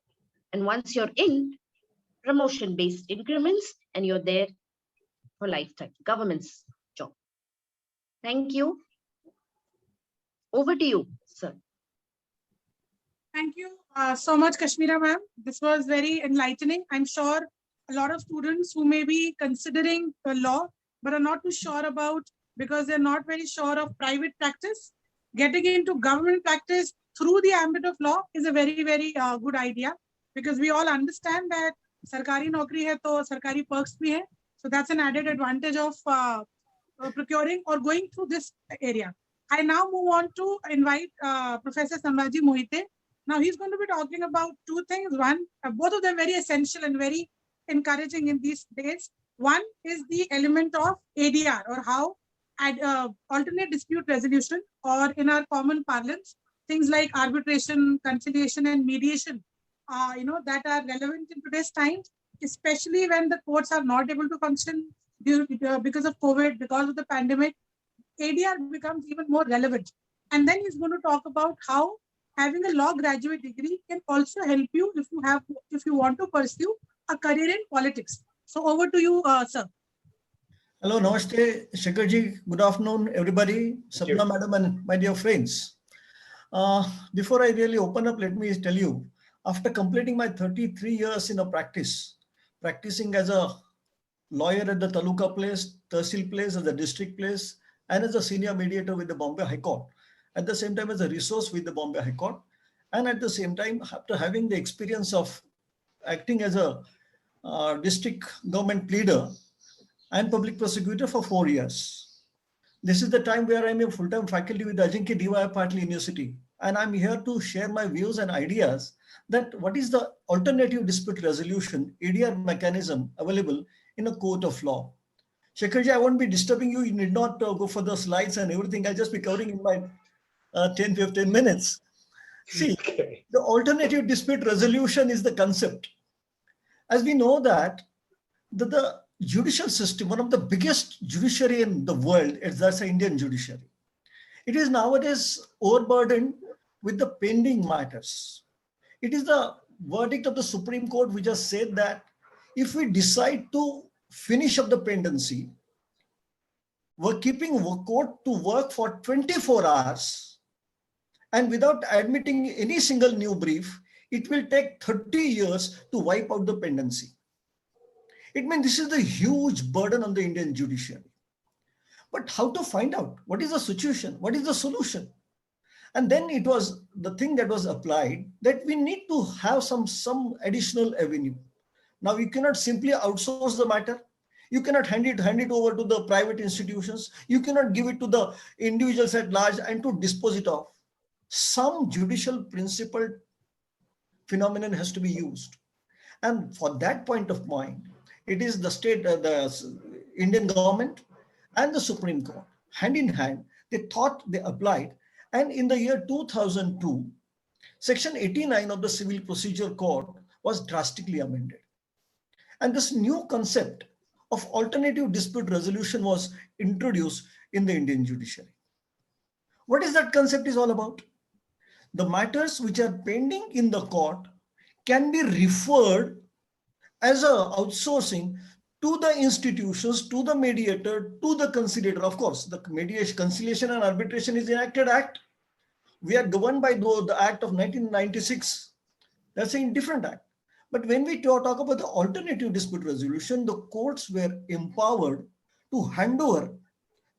And once you're in, promotion-based increments, and you're there for lifetime, government's job. Thank you. Over to you, sir. Thank you so much, Kashmira ma'am. This was very enlightening. I'm sure a lot of students who may be considering the law, but are not too sure about, because they're not very sure of private practice, getting into government practice through the ambit of law is a very, very good idea, because we all understand that sarkari naukri hai to sarkari perks bhi hai. So that's an added advantage of procuring or going through this area. I now move on to invite Professor Samraji Mohite. Now he's going to be talking about two things. One, both of them very essential and very encouraging in these days. One is the element of ADR, or how alternate dispute resolution, or in our common parlance, things like arbitration, conciliation, and mediation, that are relevant in today's times, especially when the courts are not able to function because of COVID, because of the pandemic. ADR becomes even more relevant. And then he's going to talk about how having a law graduate degree can also help you if you want to pursue a career in politics. So over to you, sir. Hello, namaste, Shekharji. Good afternoon, everybody. Sapna madam and my dear friends. Before I really open up, let me tell you, after completing my 33 years in a practicing as a lawyer at the Taluka place, Tehsil place, as a district place, and as a senior mediator with the Bombay High Court, at the same time as a resource with the Bombay High Court, and at the same time, after having the experience of acting as a district government pleader and public prosecutor for 4 years. This is the time where I'm a full-time faculty with Ajinkya D.Y. Patil University, and I'm here to share my views and ideas that what is the alternative dispute resolution ADR mechanism available in a court of law. Shekharji, I won't be disturbing you. You need not go for the slides and everything. I'll just be covering in my 10-15 minutes. See, the alternative dispute resolution is the concept. As we know that the judicial system, one of the biggest judiciary in the world, is that's the Indian judiciary. It is nowadays overburdened with the pending matters. It is the verdict of the Supreme Court which has said that if we decide to finish up the pendency, we're keeping court to work for 24 hours, and without admitting any single new brief, it will take 30 years to wipe out the pendency. It means this is the huge burden on the Indian judiciary. But how to find out? What is the situation? What is the solution? And then it was the thing that was applied that we need to have some additional avenue. Now, you cannot simply outsource the matter. You cannot hand it over to the private institutions. You cannot give it to the individuals at large and to dispose it off. Some judicial principle phenomenon has to be used. And for that point of mind, it is the state, the Indian government and the Supreme Court, hand in hand, they thought, they applied. And in the year 2002, Section 89 of the Civil Procedure Code was drastically amended. And this new concept of alternative dispute resolution was introduced in the Indian judiciary. What is that concept is all about? The matters which are pending in the court can be referred as a outsourcing to the institutions, to the mediator, to the conciliator. Of course, the mediation, conciliation and arbitration is enacted act. We are governed by the Act of 1996. That's a different act. But when we talk about the alternative dispute resolution, the courts were empowered to hand over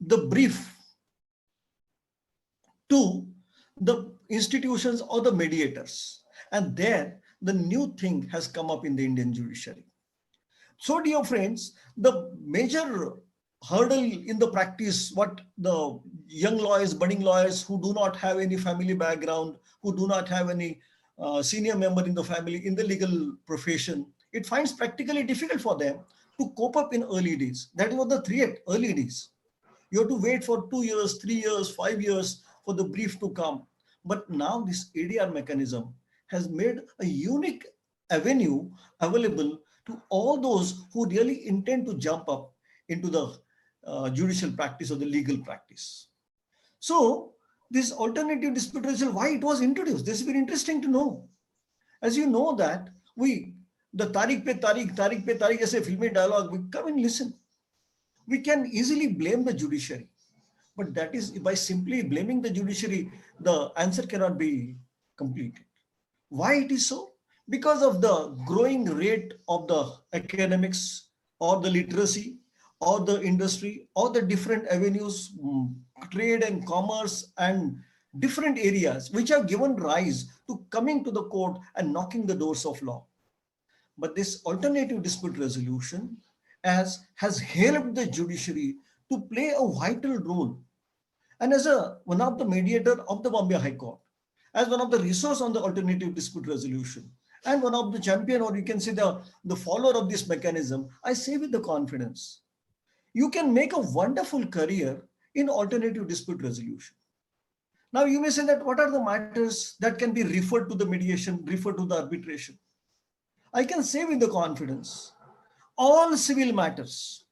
the brief to the institutions or the mediators. And there, the new thing has come up in the Indian judiciary. So, dear friends, the major hurdle in the practice, what the young lawyers, budding lawyers who do not have any family background, who do not have any senior member in the family, in the legal profession, it finds practically difficult for them to cope up in early days. That was the threat, early days. You have to wait for 2 years, 3 years, 5 years for the brief to come. But now this ADR mechanism has made a unique avenue available to all those who really intend to jump up into the judicial practice or the legal practice. So this alternative dispute resolution, why it was introduced, this is very interesting to know. As you know that the Tariq pe Tariq as a filmy dialogue, we come and listen. We can easily blame the judiciary, but that is by simply blaming the judiciary, the answer cannot be completed. Why it is so? Because of the growing rate of the academics or the literacy or the industry or the different avenues, trade and commerce and different areas which have given rise to coming to the court and knocking the doors of law. But this alternative dispute resolution has helped the judiciary to play a vital role. And as one of the mediator of the Bombay High Court, as one of the resource on the alternative dispute resolution, and one of the champion, or you can say the follower of this mechanism, I say with the confidence, you can make a wonderful career in alternative dispute resolution. Now you may say that what are the matters that can be referred to the mediation, referred to the arbitration? I can say with the confidence, all civil matters,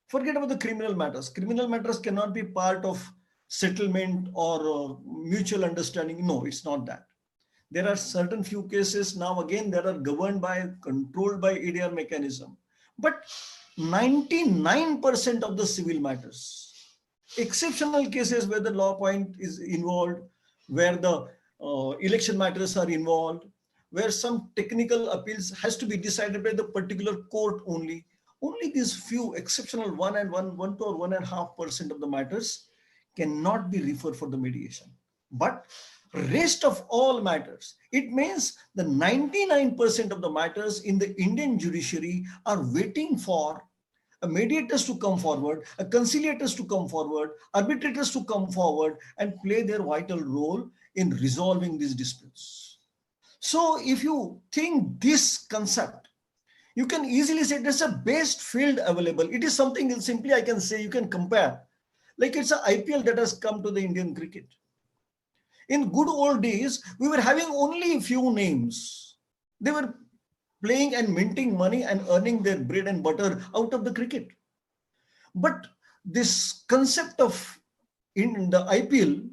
forget about the criminal matters. Criminal matters cannot be part of settlement or mutual understanding. No, it's not that. There are certain few cases now again that are governed by, controlled by ADR mechanism. But 99% of the civil matters, exceptional cases where the law point is involved, where the election matters are involved, where some technical appeals has to be decided by the particular court only these few exceptional 1.5% of the matters cannot be referred for the mediation. But rest of all matters, it means the 99% of the matters in the Indian judiciary are waiting for mediators to come forward, conciliators to come forward, arbitrators to come forward and play their vital role in resolving these disputes. So if you think this concept, you can easily say there's a best field available. It is something simply I can say you can compare. Like it's an IPL that has come to the Indian cricket. In good old days, we were having only a few names. They were playing and minting money and earning their bread and butter out of the cricket. But this concept of in the IPL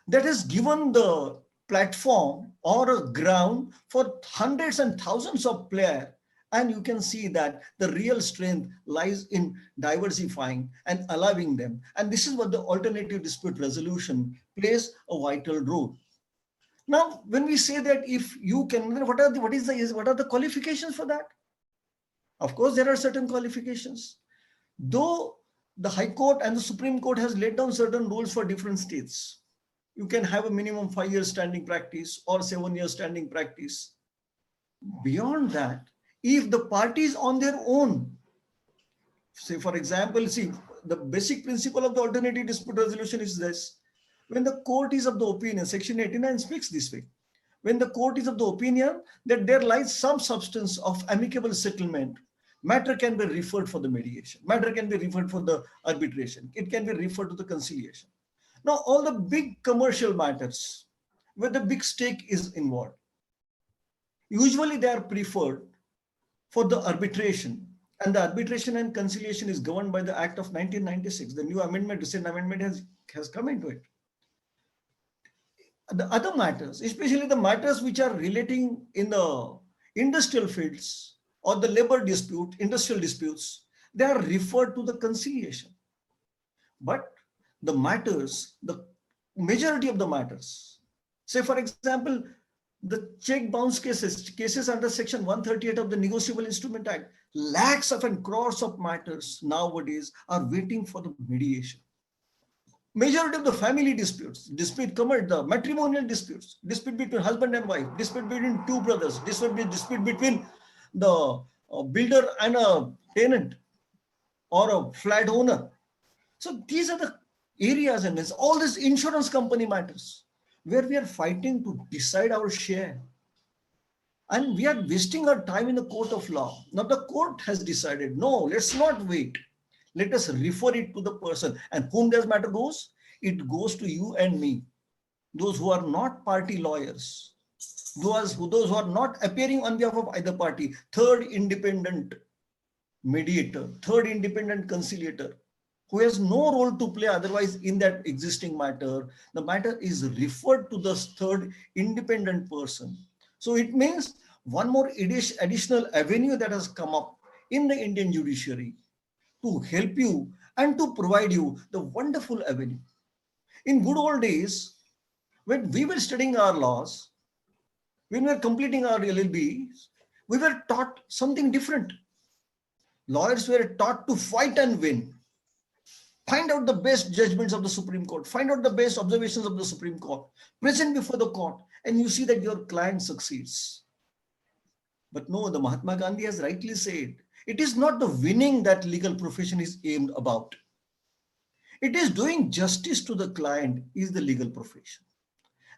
that has given the platform or a ground for hundreds and thousands of players. And you can see that the real strength lies in diversifying and allowing them. And this is what the alternative dispute resolution plays a vital role. Now, when we say that if you can, what are the qualifications for that? Of course, there are certain qualifications. Though the High Court and the Supreme Court has laid down certain rules for different states. You can have a minimum 5 years standing practice or 7 years standing practice. Beyond that, if the parties on their own Say, for example, see, the basic principle of the alternative dispute resolution is this. When the court is of the opinion, Section 89 speaks this way. When the court is of the opinion that there lies some substance of amicable settlement, matter can be referred for the mediation. Matter can be referred for the arbitration. It can be referred to the conciliation. Now, all the big commercial matters where the big stake is involved, usually they are preferred for the arbitration. And the arbitration and conciliation is governed by the Act of 1996. The new amendment, recent amendment has come into it. The other matters, especially the matters which are relating in the industrial fields or the labor dispute, industrial disputes, they are referred to the conciliation. But the matters, the majority of the matters, say for example, the check bounce cases under Section 138 of the Negotiable Instrument Act, lakhs of and crores of matters nowadays are waiting for the mediation. Majority of the family disputes, the matrimonial disputes, dispute between husband and wife, dispute between two brothers, dispute between the builder and a tenant or a flat owner. So these are the areas, and all these insurance company matters where we are fighting to decide our share. And we are wasting our time in the court of law. Now the court has decided, no, let's not wait. Let us refer it to the person. And whom does matter goes? It goes to you and me. Those who are not party lawyers, those who are not appearing on behalf of either party, third independent mediator, third independent conciliator, who has no role to play otherwise in that existing matter. The matter is referred to the third independent person. So it means one more additional avenue that has come up in the Indian judiciary to help you and to provide you the wonderful avenue. In good old days, when we were studying our laws, when we were completing our LLBs, we were taught something different. Lawyers were taught to fight and win. Find out the best judgments of the Supreme Court, find out the best observations of the Supreme Court, present before the court, and you see that your client succeeds. But no, the Mahatma Gandhi has rightly said, it is not the winning that legal profession is aimed about. It is doing justice to the client is the legal profession.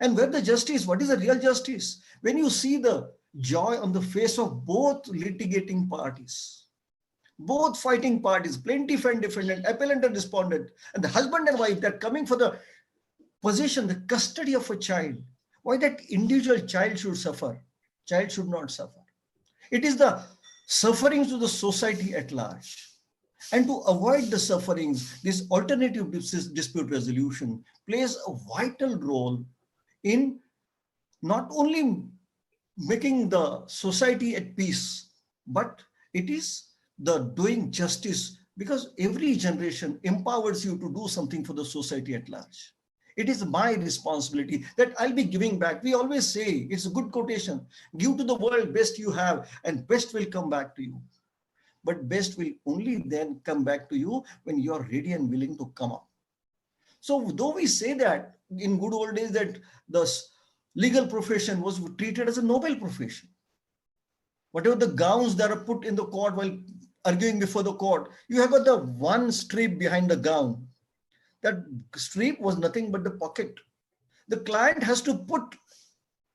And where the justice, what is the real justice? When you see the joy on the face of both litigating parties, both fighting parties, plaintiff and defendant, appellant and respondent, and the husband and wife, they're coming for the possession, the custody of a child. Why that individual child should suffer? Child should not suffer. It is the sufferings to the society at large. And to avoid the sufferings, this alternative dispute resolution plays a vital role in not only making the society at peace, but it is the doing justice, because every generation empowers you to do something for the society at large. It is my responsibility that I'll be giving back. We always say, it's a good quotation, give to the world best you have and best will come back to you. But best will only then come back to you when you are ready and willing to come up. So though we say that in good old days that the legal profession was treated as a noble profession, whatever the gowns that are put in the court while arguing before the court, you have got the one strip behind the gown. That strip was nothing but the pocket. The client has to put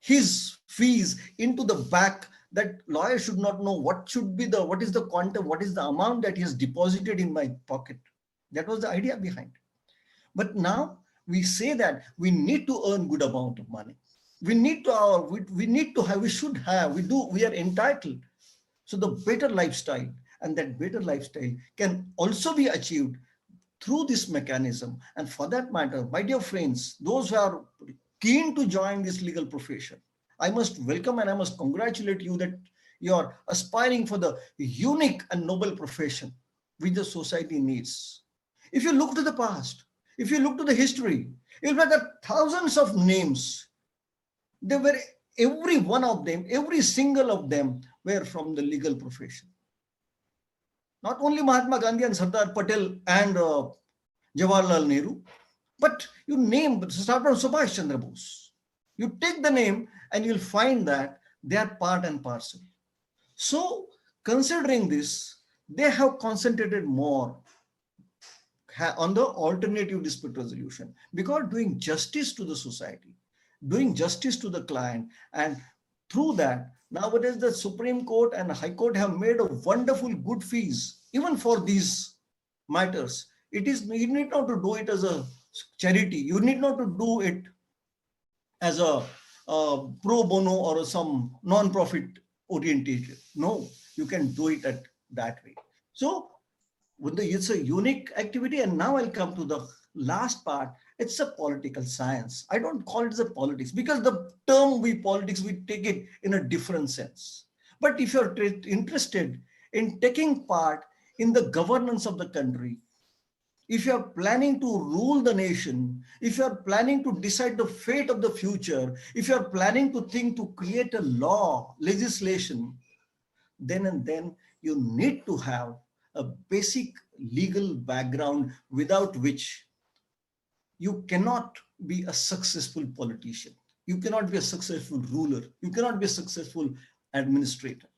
his fees into the back. That lawyer should not know what is the quantum, what is the amount that he has deposited in my pocket. That was the idea behind. But now we say that we need to earn good amount of money. We are entitled. So the better lifestyle, and that better lifestyle can also be achieved through this mechanism. And for that matter, my dear friends, those who are keen to join this legal profession, I must welcome and I must congratulate you that you are aspiring for the unique and noble profession which the society needs. If you look to the past, if you look to the history, you'll find that thousands of names, they were every one of them, every single of them were from the legal profession. Not only Mahatma Gandhi and Sardar Patel and Jawaharlal Nehru, but you name, start from Subhash Chandra Bose. You take the name and you'll find that they are part and parcel. So considering this, they have concentrated more on the alternative dispute resolution, because doing justice to the society, doing justice to the client, and through that, nowadays the Supreme Court and High Court have made a wonderful good fees even for these matters. It is, you need not to do it as a charity, you need not to do it as a pro bono or some non-profit orientation. No, you can do it at that way. So it's a unique activity. And now I'll come to the last part. It's a political science. I don't call it as a politics, because the term politics, we take it in a different sense. But if you're interested in taking part in the governance of the country, if you're planning to rule the nation, if you're planning to decide the fate of the future, if you're planning to think to create a law, legislation, then you need to have a basic legal background, without which you cannot be a successful politician. You cannot be a successful ruler. You cannot be a successful administrator.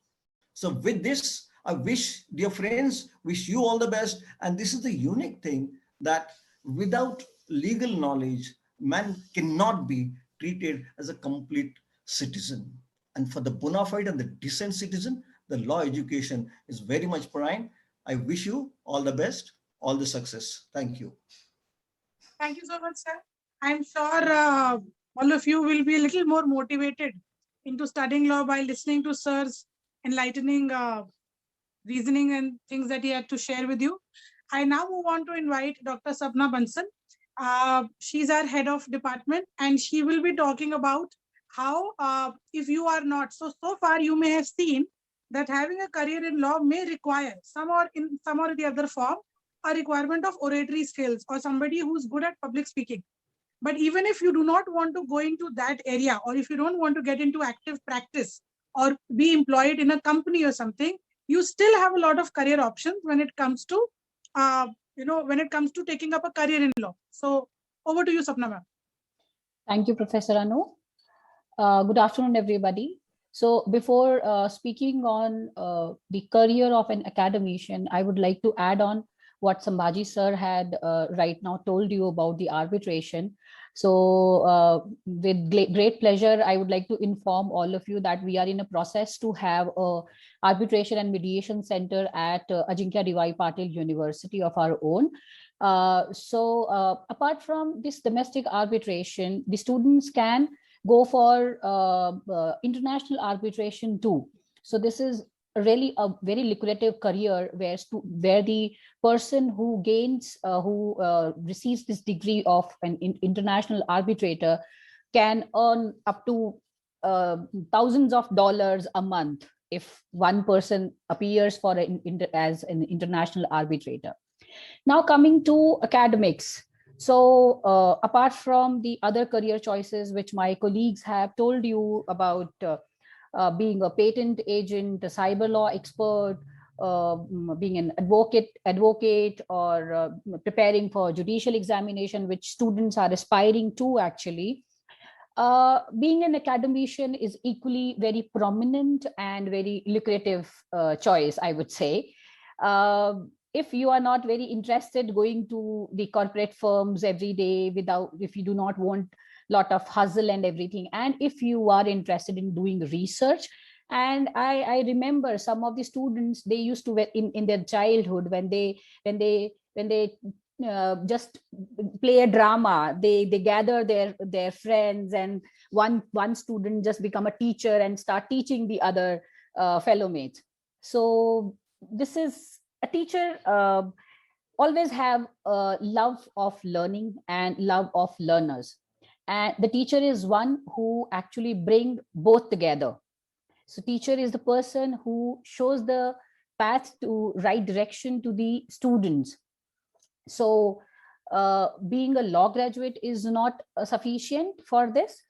So with this, I wish, dear friends, wish you all the best. And this is the unique thing, that without legal knowledge, man cannot be treated as a complete citizen. And for the bona fide and the decent citizen, the law education is very much prime. I wish you all the best, all the success. Thank you. Thank you so much, sir. I'm sure all of you will be a little more motivated into studying law by listening to sir's enlightening reasoning and things that he had to share with you. I now move on to invite Dr. Sapna Bansal. She's our head of department, and she will be talking about how, if you are not, so far you may have seen that having a career in law may require some or the other form a requirement of oratory skills, or somebody who's good at public speaking. But even if you do not want to go into that area, or if you don't want to get into active practice or be employed in a company or something, you still have a lot of career options when it comes to taking up a career in law. So over to you, Sapna ma'am. Thank you, Professor Anu. Good afternoon, everybody. So before speaking on the career of an academician, I would like to add on what Sambhaji sir had right now told you about the arbitration. So with great pleasure, I would like to inform all of you that we are in a process to have a arbitration and mediation center at Ajinkya D.Y. Patil University of our own. So apart from this domestic arbitration, the students can go for international arbitration too. So this is really a very lucrative career where the person who gains, receives this degree of an international arbitrator can earn up to thousands of dollars a month if one person appears for as an international arbitrator. Now coming to academics. So apart from the other career choices, which my colleagues have told you about, being a patent agent, a cyber law expert, being an advocate, or preparing for judicial examination, which students are aspiring to actually. Being an academician is equally very prominent and very lucrative choice, I would say. If you are not very interested going to the corporate firms every day if you do not want lot of hustle and everything, and if you are interested in doing research, and I remember some of the students, they used to, in their childhood, when they just play a drama, they gather their friends, and one student just become a teacher and start teaching the other fellow mates. So this is a teacher always have a love of learning and love of learners. And the teacher is one who actually bring both together. So teacher is the person who shows the path to right direction to the students. So being a law graduate is not sufficient for this.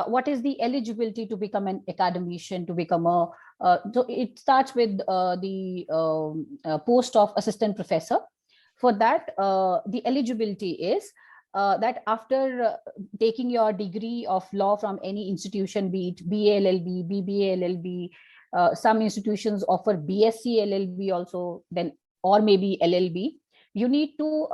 What is the eligibility to become an academician, to become a, so it starts with the post of assistant professor. For that, the eligibility is that after taking your degree of law from any institution, be it BA LLB, BBA LLB, Some institutions offer BSc LLB also, then or maybe LLB. You need to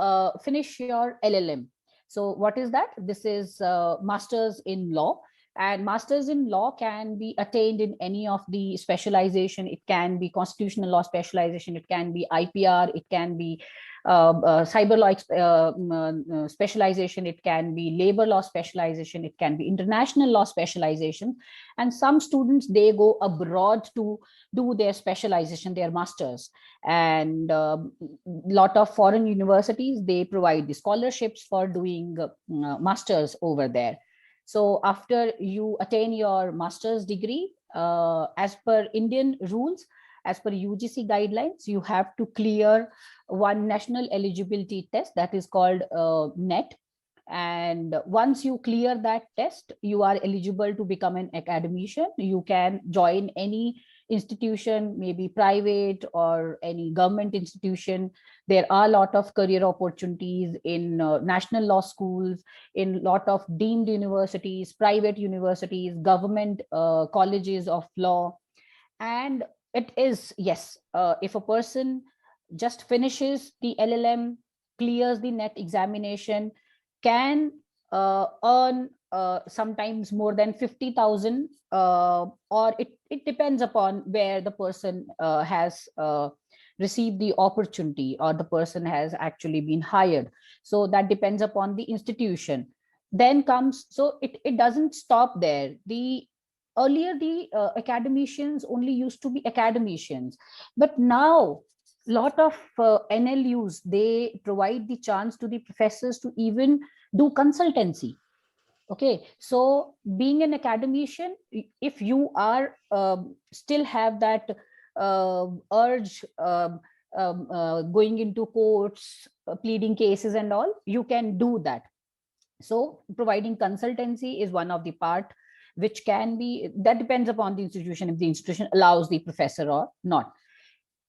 finish your LLM. So what is that? This is Masters in Law. And Masters in Law can be attained in any of the specialization. It can be constitutional law specialization. It can be IPR. It can be cyber law specialization. It can be labor law specialization. It can be international law specialization. And some students, they go abroad to do their specialization, their masters. And lot of foreign universities, they provide the scholarships for doing masters over there. So after you attain your master's degree, as per Indian rules, as per UGC guidelines, you have to clear one national eligibility test that is called NET. And once you clear that test, you are eligible to become an academician. You can join any institution, maybe private or any government institution. There are a lot of career opportunities in national law schools, in a lot of deemed universities, private universities, government colleges of law. And it is, yes, if a person just finishes the LLM, clears the NET examination, can earn sometimes more than 50,000, or it depends upon where the person has received the opportunity, or the person has actually been hired. So that depends upon the institution. Then comes, so it doesn't stop there. Earlier, the academicians only used to be academicians, but now lot of NLUs, they provide the chance to the professors to even do consultancy. Okay, so being an academician, if you are still have that urge, going into courts, pleading cases and all, you can do that. So providing consultancy is one of the part which can be, that depends upon the institution, if the institution allows the professor or not.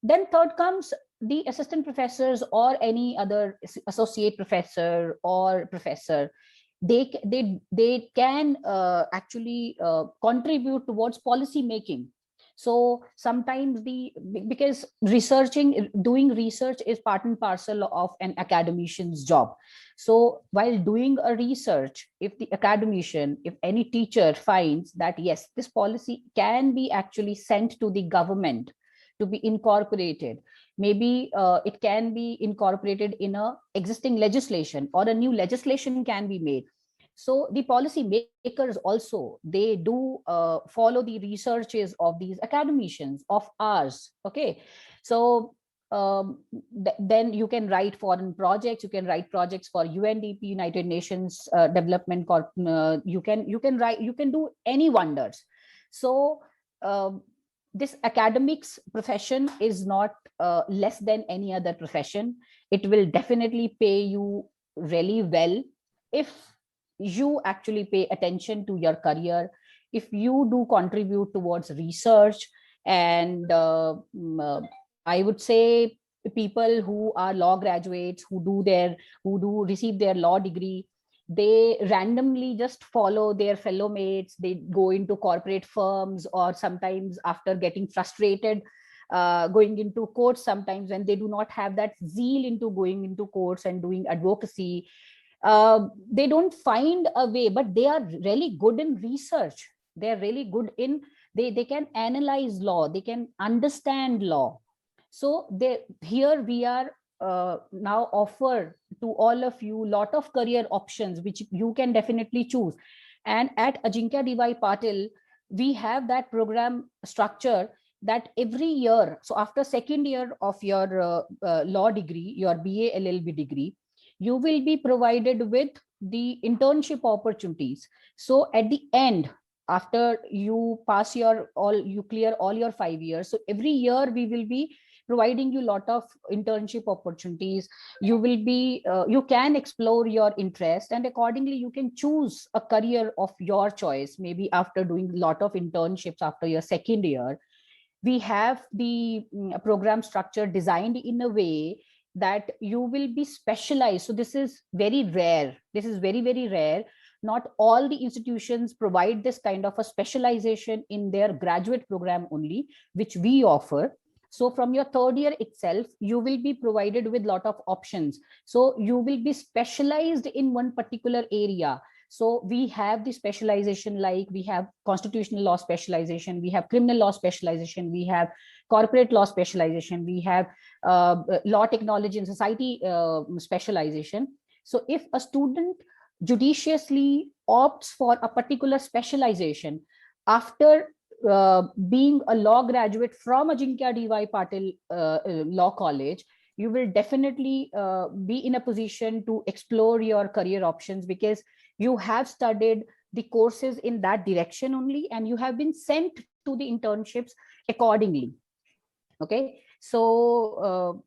Then third comes the assistant professors or any other associate professor or professor. They can actually contribute towards policy making. So sometimes because doing research is part and parcel of an academician's job. So while doing a research, if the academician, if any teacher finds that, yes, this policy can be actually sent to the government to be incorporated, maybe it can be incorporated in a existing legislation, or a new legislation can be made. So the policy makers also, they do follow the researches of these academicians of ours. Okay, so then you can write foreign projects, you can write projects for UNDP, United Nations Development Corp. You can do any wonders. So this academics profession is not less than any other profession. It will definitely pay you really well if you actually pay attention to your career, if you do contribute towards research. And I would say people who are law graduates, who do receive their law degree, they randomly just follow their fellow mates. They go into corporate firms, or sometimes after getting frustrated, going into courts, sometimes when they do not have that zeal into going into courts and doing advocacy, they don't find a way, but they are really good in research. They are really good in, they can analyze law, they can understand law. So here we are now offer to all of you lot of career options which you can definitely choose. And at Ajinkya DY Patil, we have that program structure that every year, so after second year of your law degree, your BA LLB degree, you will be provided with the internship opportunities. So at the end, after you pass you clear all your 5 years, so every year we will be providing you a lot of internship opportunities. You will be, you can explore your interest, and accordingly you can choose a career of your choice. Maybe after doing a lot of internships after your second year, we have the program structure designed in a way that you will be specialized. So this is very rare. This is very, very rare not all the institutions provide this kind of a specialization in their graduate program only, which we offer. So from your third year itself, you will be provided with lot of options. So you will be specialized in one particular area. So we have the specialization, like we have constitutional law specialization, we have criminal law specialization, we have corporate law specialization, we have law, technology and society specialization. So if a student judiciously opts for a particular specialization after being a law graduate from Ajinkya D.Y. Patil Law College, you will definitely be in a position to explore your career options, because you have studied the courses in that direction only, and you have been sent to the internships accordingly. Okay, so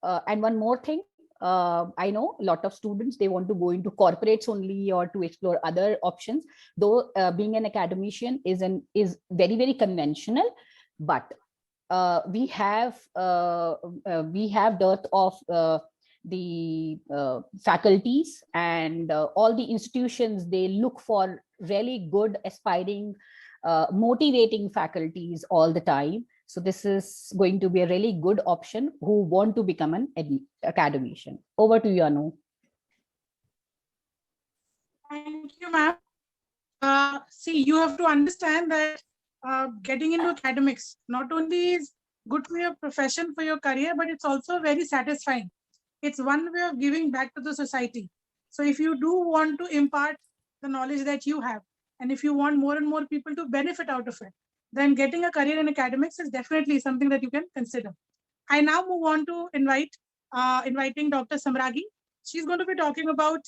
and one more thing, I know a lot of students, they want to go into corporates only or to explore other options, though being an academician is very, very conventional, but we have dearth of the faculties, and all the institutions, they look for really good, aspiring, motivating faculties all the time. So this is going to be a really good option who want to become an academician. Over to you, Anu. Thank you, ma'am. See, you have to understand that getting into academics not only is good for your profession, for your career, but it's also very satisfying. It's one way of giving back to the society. So if you do want to impart the knowledge that you have, and if you want more and more people to benefit out of it, then getting a career in academics is definitely something that you can consider. I now move on to inviting Dr. Samragi. She's going to be talking about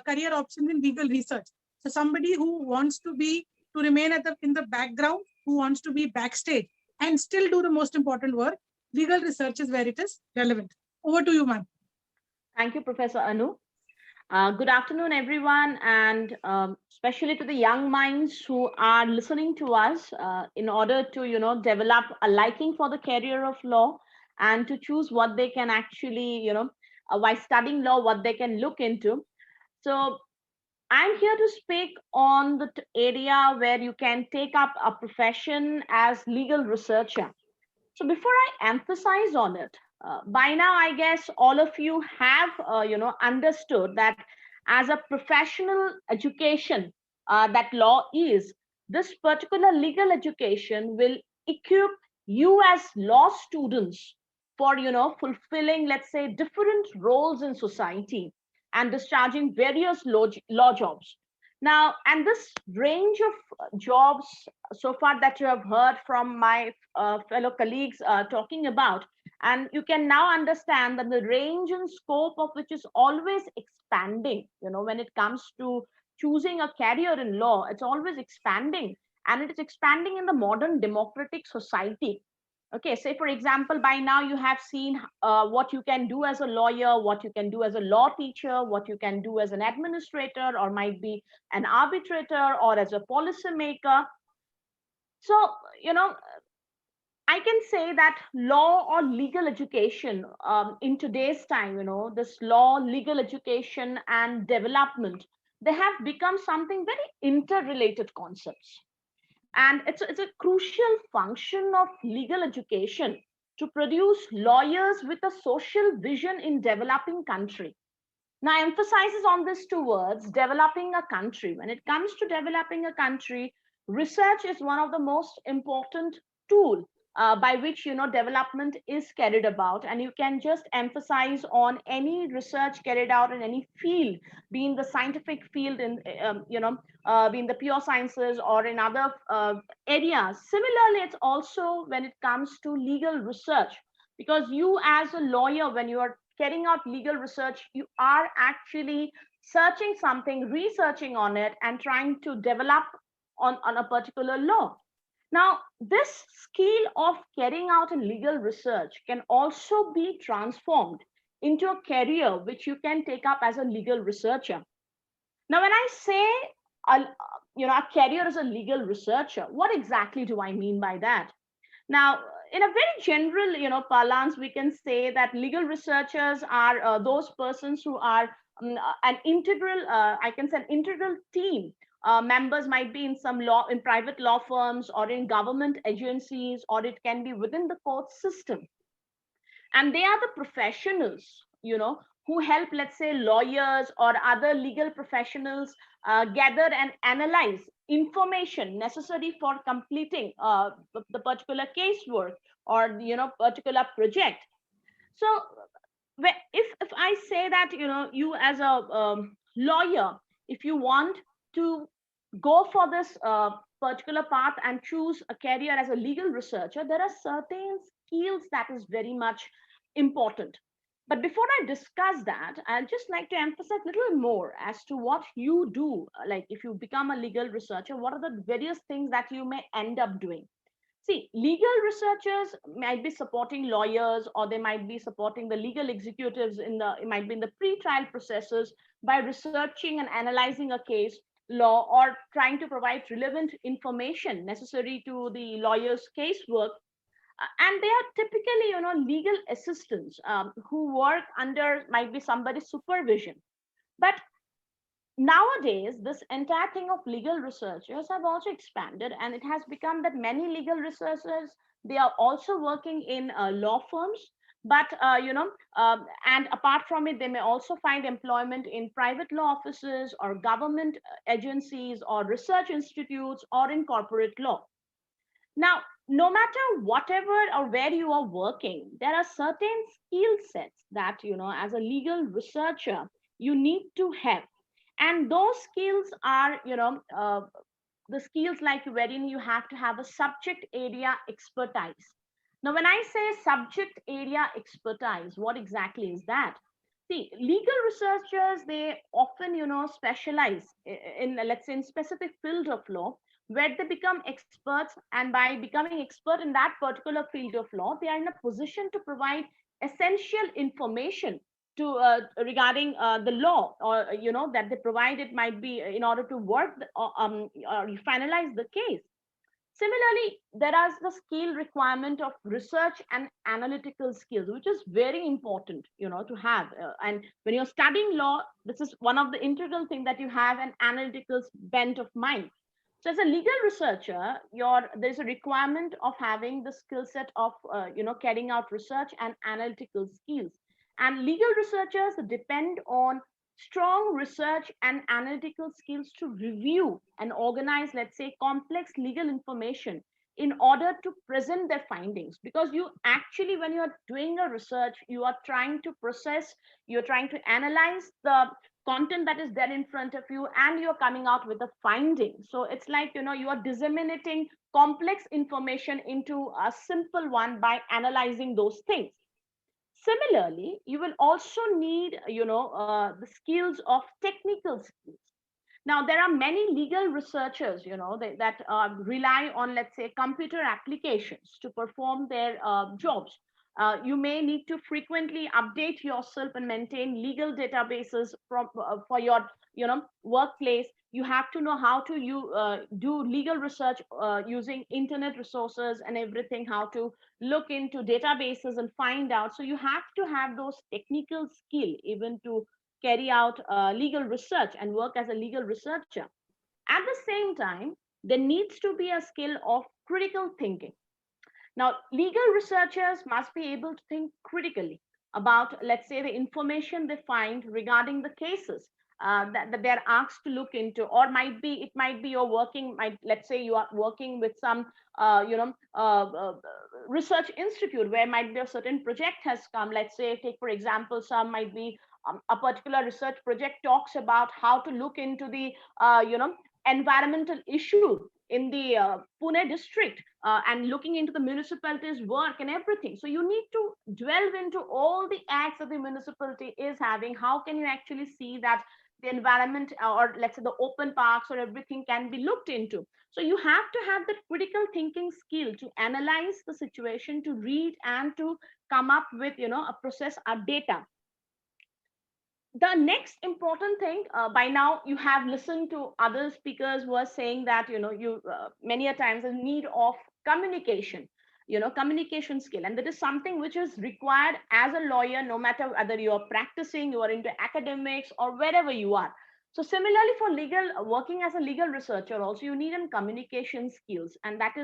career options in legal research. So somebody who wants to remain in the background, who wants to be backstage and still do the most important work, legal research is where it is relevant. Over to you, ma'am. Thank you, Professor Anu. Good afternoon, everyone, and especially to the young minds who are listening to us in order to, develop a liking for the career of law and to choose what they can actually, while studying law, what they can look into. So I'm here to speak on the area where you can take up a profession as legal researcher. So before I emphasize on it, by now, I guess all of you have, understood that as a professional education that law is, this particular legal education will equip you as law students for, fulfilling, let's say, different roles in society and discharging various law jobs. Now, and this range of jobs so far that you have heard from my fellow colleagues talking about, and you can now understand that the range and scope of which is always expanding, when it comes to choosing a career in law, it's always expanding, and it is expanding in the modern democratic society. Okay, say for example, by now you have seen what you can do as a lawyer, what you can do as a law teacher, what you can do as an administrator, or might be an arbitrator, or as a policymaker. So, I can say that law or legal education in today's time, this law, legal education and development, they have become something very interrelated concepts. And it's a crucial function of legal education to produce lawyers with a social vision in developing country. Now, emphasizes on these two words, developing a country. When it comes to developing a country, research is one of the most important tools by which development is carried about, and you can just emphasize on any research carried out in any field, be in the scientific field, in be in the pure sciences or in other areas. Similarly, it's also when it comes to legal research, because you as a lawyer, when you are carrying out legal research, you are actually searching something, researching on it, and trying to develop on a particular law. Now, this skill of carrying out a legal research can also be transformed into a career which you can take up as a legal researcher. Now, when I say a career as a legal researcher, what exactly do I mean by that? Now, in a very general, parlance, we can say that legal researchers are those persons who are an integral, I can say an integral team. Members might be in in private law firms or in government agencies, or it can be within the court system. And they are the professionals, who help, let's say, lawyers or other legal professionals gather and analyze information necessary for completing the particular casework or particular project. So if I say that you as a lawyer, if you want to go for this particular path and choose a career as a legal researcher, there are certain skills that is very much important. But before I discuss that, I'd just like to emphasize a little more as to what you do. Like if you become a legal researcher, what are the various things that you may end up doing? See, legal researchers might be supporting lawyers, or they might be supporting the legal executives it might be in the pre-trial processes by researching and analyzing a case law, or trying to provide relevant information necessary to the lawyer's casework. And they are typically, legal assistants who work under might be somebody's supervision. But nowadays, this entire thing of legal researchers have also expanded, and it has become that many legal researchers, they are also working in law firms. But and apart from it, they may also find employment in private law offices or government agencies or research institutes or in corporate law. Now, no matter whatever or where you are working, there are certain skill sets that, as a legal researcher, you need to have. And those skills are, the skills like wherein you have to have a subject area expertise. Now, when I say subject area expertise, what exactly is that? See, legal researchers, they often, specialize in, let's say, in specific field of law, where they become experts, and by becoming expert in that particular field of law, they are in a position to provide essential information to regarding the law, or that they provide. It might be in order to work or finalize the case. Similarly, there is the skill requirement of research and analytical skills, which is very important, to have. And when you're studying law, this is one of the integral thing, that you have an analytical bent of mind. So as a legal researcher, there's a requirement of having the skill set of, carrying out research and analytical skills. And legal researchers depend on strong research and analytical skills to review and organize, let's say, complex legal information in order to present their findings. Because you actually, when you are doing a research, you are trying to process, you're trying to analyze the content that is there in front of you, and you're coming out with a finding. So it's like, you are disseminating complex information into a simple one by analyzing those things. Similarly, you will also need, the skills of technical skills. Now, there are many legal researchers, that rely on, let's say, computer applications to perform their jobs. You may need to frequently update yourself and maintain legal databases for your, workplace. You have to know how to do legal research using internet resources and everything, how to look into databases and find out. So you have to have those technical skill even to carry out legal research and work as a legal researcher. At the same time, there needs to be a skill of critical thinking. Now, legal researchers must be able to think critically about, let's say, the information they find regarding the cases that they're asked to look into, or it might be you're working, let's say you are working with some, research institute where might be a certain project has come. Let's say, take for example, some might be a particular research project talks about how to look into the, environmental issue in the Pune district and looking into the municipality's work and everything. So you need to delve into all the acts that the municipality is having. How can you actually see that the environment, or let's say the open parks or everything, can be looked into? So you have to have that critical thinking skill to analyze the situation, to read and to come up with, a process of data. The next important thing, by now you have listened to other speakers who are saying that, you many a times the need of communication. communication skill. And that is something which is required as a lawyer, no matter whether you're practicing, you are into academics, or wherever you are. So similarly, for working as a legal researcher also, you need communication skills, and that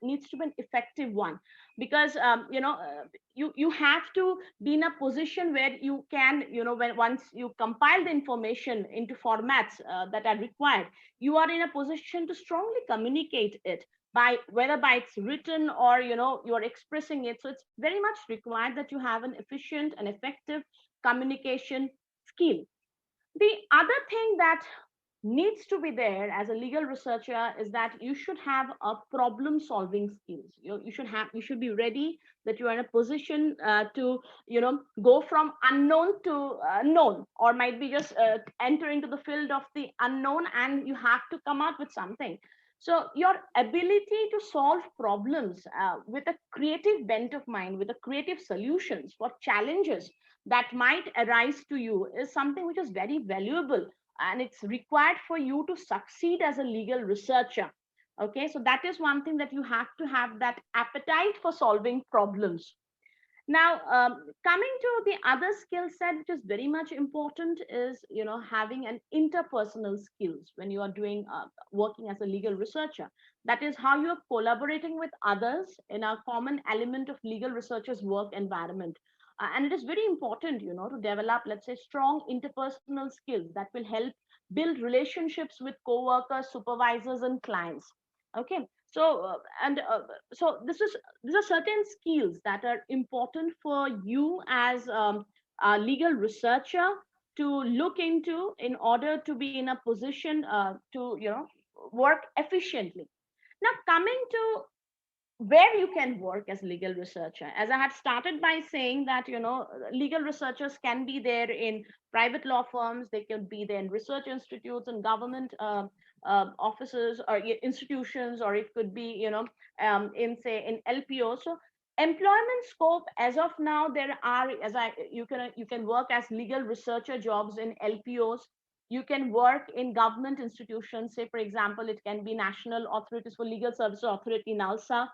needs to be an effective one, because you have to be in a position where you can, once you compile the information into formats that are required, you are in a position to strongly communicate it, whether by it's written or you're expressing it. So it's very much required that you have an efficient and effective communication skill. The other thing that needs to be there as a legal researcher is that you should have a problem solving skills. You should be ready, that you are in a position to go from unknown to known, or might be just enter into the field of the unknown, and you have to come out with something. So your ability to solve problems with a creative bent of mind, with a creative solutions for challenges that might arise to you, is something which is very valuable, and it's required for you to succeed as a legal researcher. Okay, so that is one thing, that you have to have that appetite for solving problems. Now, coming to the other skill set, which is very much important, is having an interpersonal skills when you are doing working as a legal researcher. That is how you are collaborating with others in a common element of legal researchers' work environment. And it is very important, to develop, let's say, strong interpersonal skills that will help build relationships with co-workers, supervisors, and clients. Okay, so so these are certain skills that are important for you as a legal researcher to look into, in order to be in a position to work efficiently. Now, coming to where you can work as legal researcher, as I had started by saying that legal researchers can be there in private law firms, they can be there in research institutes and government offices or institutions, or it could be in LPO. So employment scope, as of now, there are, you can work as legal researcher jobs in LPOs. You can work in government institutions. Say, for example, it can be National Authorities for Legal Services Authority, NALSA,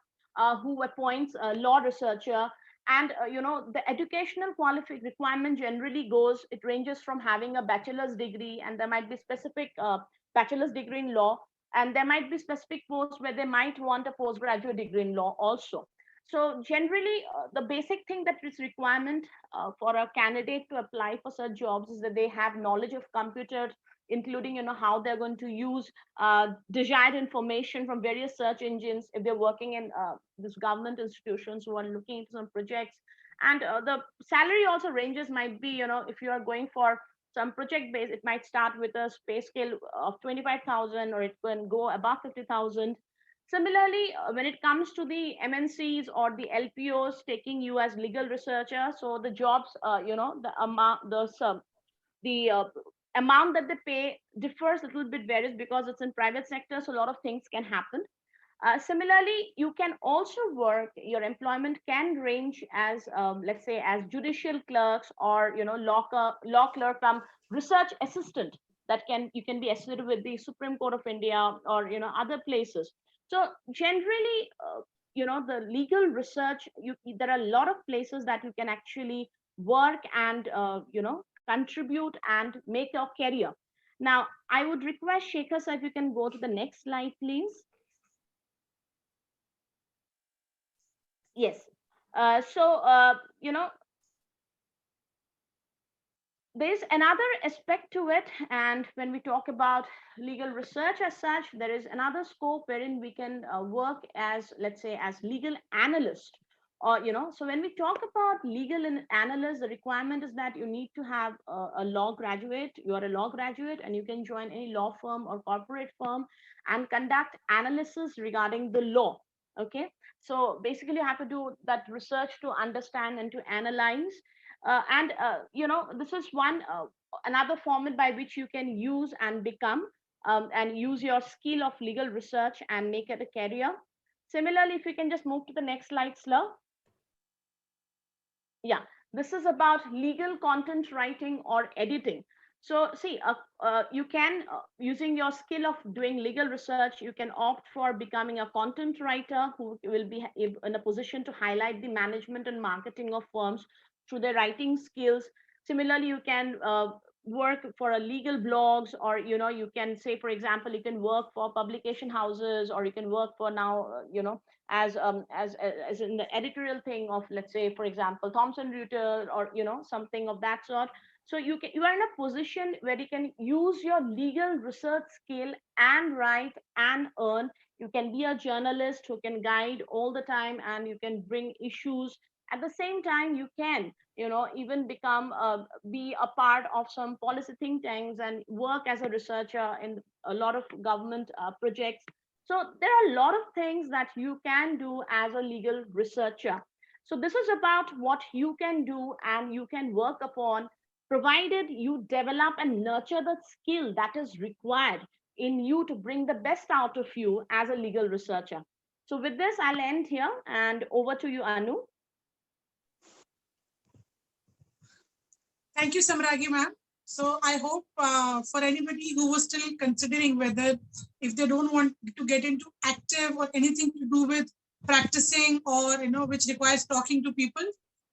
who appoints a law researcher. And the educational requirement generally it ranges from having a bachelor's degree, and there might be specific bachelor's degree in law, and there might be specific posts where they might want a postgraduate degree in law also. So generally, the basic thing that is requirement for a candidate to apply for such jobs is that they have knowledge of computers, including how they're going to use desired information from various search engines if they're working in this government institutions who are looking into some projects. And the salary also ranges, might be if you are going for some project base, it might start with a pay scale of 25,000, or it can go above 50,000. Similarly, when it comes to the MNCs or the LPOs taking you as legal researcher, so the jobs, the amount, the amount that they pay differs a little bit, varies, because it's in private sector, so a lot of things can happen. Similarly, you can also work, your employment can range as let's say as judicial clerks, or law clerk from research assistant, that you can be associated with the Supreme Court of India, or other places. So generally, the legal research, there are a lot of places that you can actually work and contribute and make your career. Now, I would request Shekhar sir, if you can go to the next slide, please. Yes. There's another aspect to it, and when we talk about legal research as such, there is another scope wherein we can work as, let's say, as legal analyst. Or so when we talk about legal analyst, the requirement is that you need to have a law graduate. You are a law graduate, and you can join any law firm or corporate firm and conduct analysis regarding the law. Okay, so basically you have to do that research to understand and to analyze. This is another format by which you can use and become and use your skill of legal research and make it a career. Similarly, if you can just move to the next slide, Slur. Yeah, this is about legal content writing or editing. So see, you can, using your skill of doing legal research, you can opt for becoming a content writer who will be in a position to highlight the management and marketing of firms through their writing skills. Similarly, you can work for a legal blogs, or you can say, for example, you can work for publication houses, or you can work for now as in the editorial thing of, let's say, for example, Thomson Reuters, or something of that sort. So you are in a position where you can use your legal research skill and write and earn. You can be a journalist who can guide all the time, and you can bring issues. At the same time, you can even become be a part of some policy think tanks and work as a researcher in a lot of government projects. So there are a lot of things that you can do as a legal researcher. So this is about what you can do and you can work upon, provided you develop and nurture the skill that is required in you to bring the best out of you as a legal researcher. So with this, I'll end here, and over to you, Anu. Thank you, Samragi ma'am. So I hope for anybody who was still considering whether, if they don't want to get into active or anything to do with practicing, or which requires talking to people,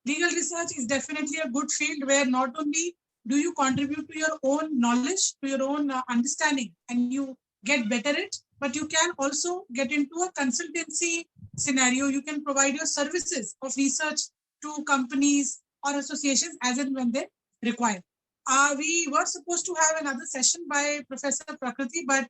legal research is definitely a good field where not only do you contribute to your own knowledge, to your own understanding, and you get better at it, but you can also get into a consultancy scenario. You can provide your services of research to companies or associations as and when they require. We were supposed to have another session by Professor Prakriti, but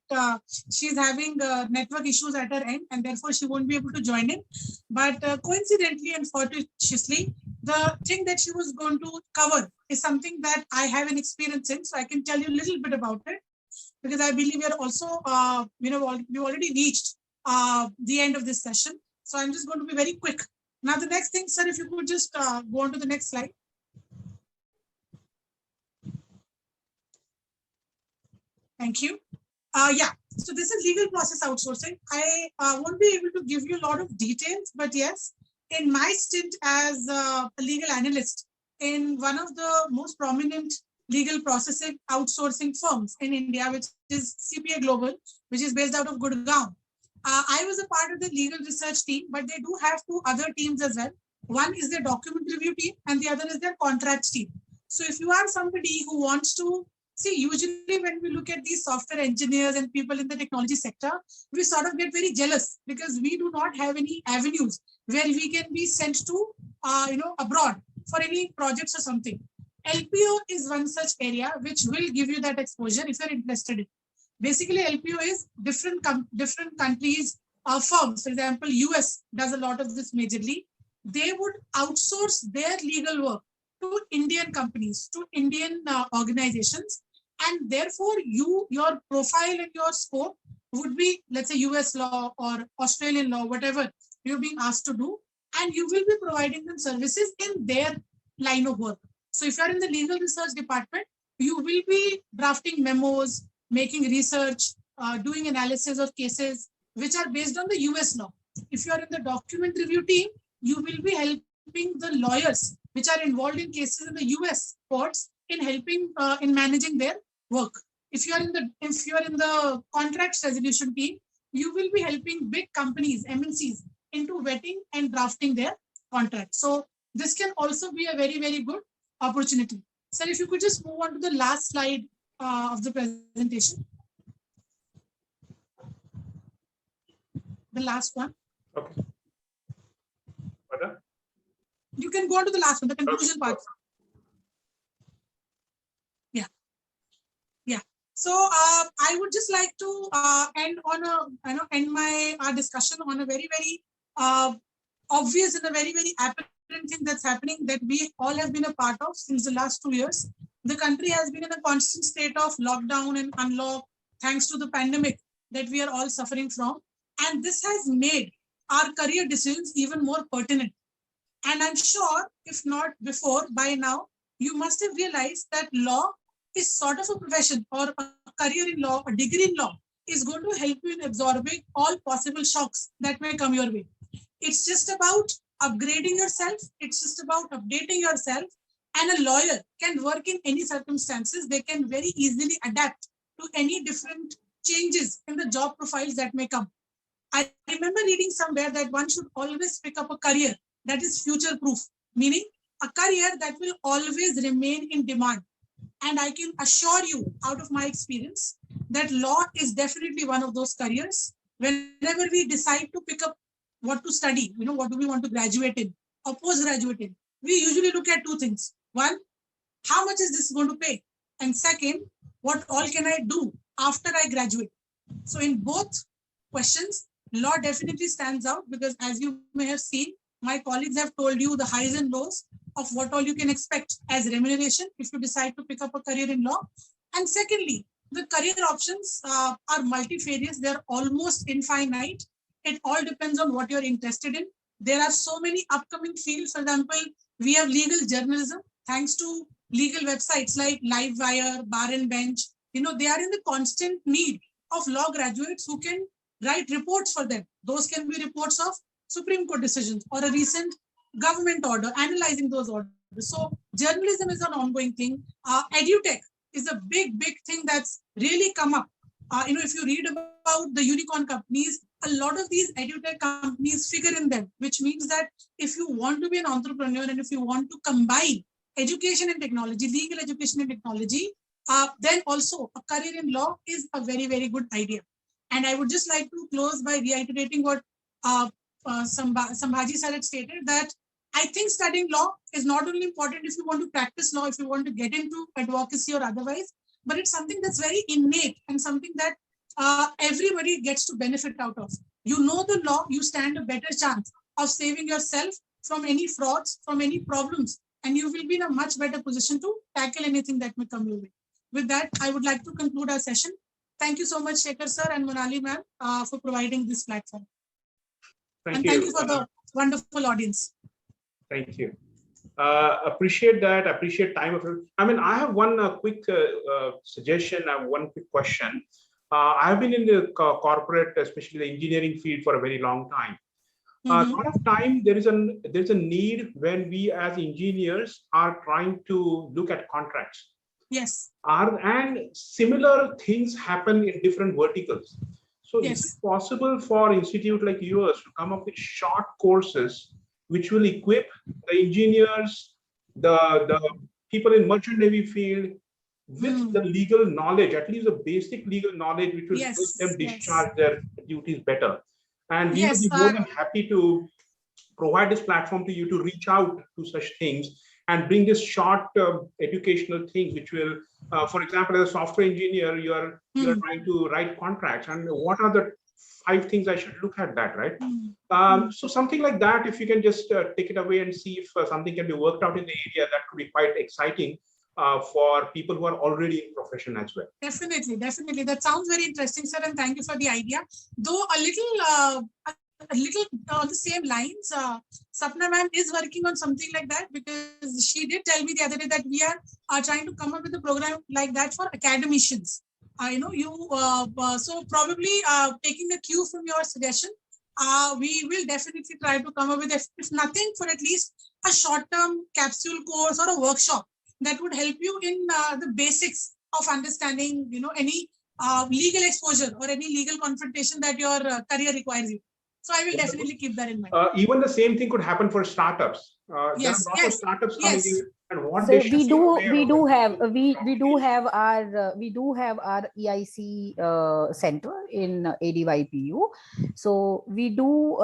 she's having network issues at her end, and therefore she won't be able to join in. But coincidentally and fortuitously, the thing that she was going to cover is something that I have an experience in, so I can tell you a little bit about it, because I believe we are also, we've already reached the end of this session. So I'm just going to be very quick. Now, the next thing, sir, if you could just go on to the next slide. Thank you. Yeah, so this is legal process outsourcing. I won't be able to give you a lot of details, but yes, in my stint as a legal analyst in one of the most prominent legal processing outsourcing firms in India, which is CPA Global, which is based out of Gurgaon. I was a part of the legal research team, but they do have two other teams as well. One is their document review team, and the other is their contracts team. So if you are somebody who wants to see, usually when we look at these software engineers and people in the technology sector, we sort of get very jealous because we do not have any avenues where we can be sent to, abroad for any projects or something. LPO is one such area which will give you that exposure if you're interested in. Basically, LPO is different countries, firms. For example, US does a lot of this majorly. They would outsource their legal work to Indian companies, to Indian organizations, and therefore your profile and your scope would be, let's say, US law or Australian law, whatever you're being asked to do, and you will be providing them services in their line of work. So if you're in the legal research department, you will be drafting memos, making research, doing analysis of cases which are based on the US law. If you're in the document review team, you will be helping the lawyers which are involved in cases in the US courts in helping in managing their work. If you are in the contracts resolution team, you will be helping big companies, MNCs, into vetting and drafting their contracts. So this can also be a very, very good opportunity. Sir, if you could just move on to the last slide of the presentation. The last one. Okay. Further? You can go on to the last one, the conclusion part. Yeah. Yeah. So I would just like to end on end my discussion on a very, very obvious and a very, very apparent thing that's happening that we all have been a part of since the last 2 years. The country has been in a constant state of lockdown and unlock thanks to the pandemic that we are all suffering from. And this has made our career decisions even more pertinent. And I'm sure, if not before, by now, you must have realized that law is sort of a profession, or a career in law, a degree in law is going to help you in absorbing all possible shocks that may come your way. It's just about upgrading yourself. It's just about updating yourself And a lawyer can work in any circumstances. They can very easily adapt to any different changes in the job profiles that may come. I remember reading somewhere that one should always pick up a career that is future proof, meaning a career that will always remain in demand. And I can assure you, out of my experience, that law is definitely one of those careers. Whenever we decide to pick up what to study, what do we want to graduate in or postgraduate in, we usually look at two things. One, how much is this going to pay? And second, what all can I do after I graduate? So in both questions, law definitely stands out because, as you may have seen, my colleagues have told you the highs and lows of what all you can expect as remuneration if you decide to pick up a career in law. And secondly, the career options are multifarious. They're almost infinite. It all depends on what you're interested in. There are so many upcoming fields. For example, we have legal journalism. Thanks to legal websites like Livewire, Bar and Bench, they are in the constant need of law graduates who can write reports for them. Those can be reports of Supreme Court decisions or a recent government order, analyzing those orders. So journalism is an ongoing thing. EduTech is a big thing that's really come up. If you read about the unicorn companies, a lot of these EduTech companies figure in them, which means that if you want to be an entrepreneur and if you want to combine education and technology, legal education and technology, then also a career in law is a very good idea. And I would just like to close by reiterating what Sambhaji sir had stated, that I think studying law is not only important if you want to practice law, if you want to get into advocacy or otherwise, but it's something that's very innate and something that everybody gets to benefit out of. You know the law, you stand a better chance of saving yourself from any frauds, from any problems, and you will be in a much better position to tackle anything that may come your way. With that, I would like to conclude our session. Thank you so much, Shekhar sir and Monali ma'am, for providing this platform. Thank you for the wonderful audience. Thank you. Appreciate that. Appreciate time. I have one quick suggestion. I have one quick question. I've been in the corporate, especially the engineering field, for a very long time. A lot of time there's a need when we as engineers are trying to look at contracts. Yes. And similar things happen in different verticals. So yes, is it possible for institute like yours to come up with short courses which will equip the engineers, the people in merchant navy field with the legal knowledge, at least the basic legal knowledge, which will help them discharge their duties better? And we will be more than happy to provide this platform to you to reach out to such things and bring this short educational thing, which will, for example, as a software engineer, you're trying to write contracts, and what are the 5 things I should look at that, right? So something like that, if you can just take it away and see if something can be worked out in the area, that could be quite exciting for people who are already in profession as well. Definitely. That sounds very interesting, sir, and thank you for the idea. Though a little on the same lines, Sapna ma'am is working on something like that, because she did tell me the other day that we are trying to come up with a program like that for academicians. So probably taking a cue from your suggestion, we will definitely try to come up with, if nothing, for at least a short-term capsule course or a workshop that would help you in the basics of understanding, any legal exposure or any legal confrontation that your career requires you. So I will definitely keep that in mind. Even the same thing could happen for startups. There are lots of startups coming in, and what they should we do have our EIC center in ADYPU. So we do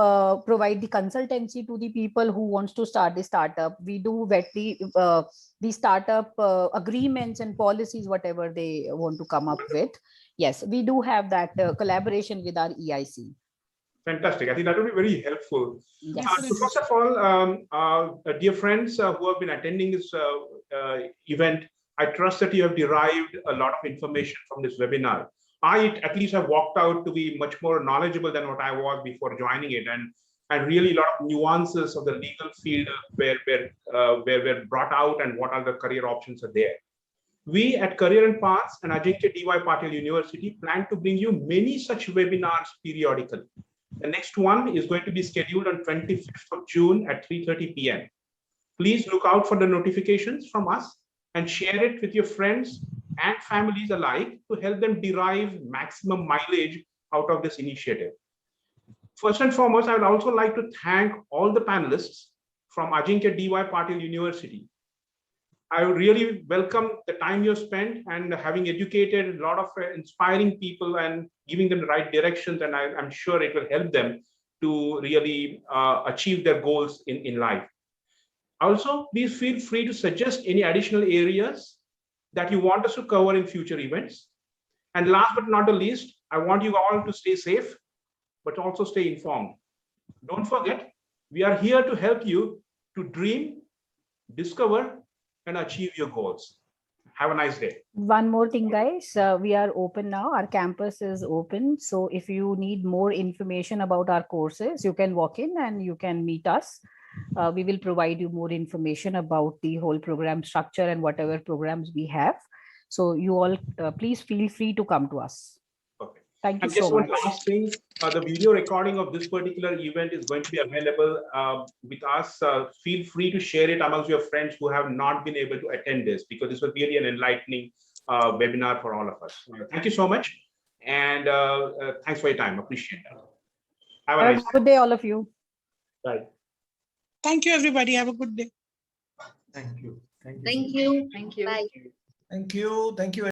provide the consultancy to the people who wants to start the startup. We do vet the startup agreements and policies, whatever they want to come up with. Yes, we do have that collaboration with our EIC. Fantastic. I think that will be very helpful. Yes. So first of all, dear friends who have been attending this event, I trust that you have derived a lot of information from this webinar. I at least have walked out to be much more knowledgeable than what I was before joining it, and really a lot of nuances of the legal field were brought out, and what are the career options are there. We at Career and Paths and Ajinkya DY Patil University plan to bring you many such webinars periodically. The next one is going to be scheduled on 25th of June at 3:30 p.m. Please look out for the notifications from us and share it with your friends and families alike to help them derive maximum mileage out of this initiative. First and foremost, I would also like to thank all the panelists from Ajinkya D.Y. Patil University. I would really welcome the time you spent and having educated a lot of inspiring people and giving them the right directions. And I'm sure it will help them to really achieve their goals in life. Also, please feel free to suggest any additional areas that you want us to cover in future events. And last but not the least, I want you all to stay safe, but also stay informed. Don't forget, we are here to help you to dream, discover, and achieve your goals. Have a nice day. One more thing, guys, we are open now. Our campus is open. So if you need more information about our courses, you can walk in and you can meet us. We will provide you more information about the whole program structure and whatever programs we have. So you all please feel free to come to us. Okay. Thank you And just so one much. last thing, the video recording of this particular event is going to be available with us. Feel free to share it amongst your friends who have not been able to attend this, because this was really an enlightening webinar for all of us. Thank you so much. And thanks for your time. Appreciate it. Have a nice Good day, all of you. Bye. Thank you, everybody. Have a good day. Thank you. Thank you. Thank you. Bye. Thank you. Thank you.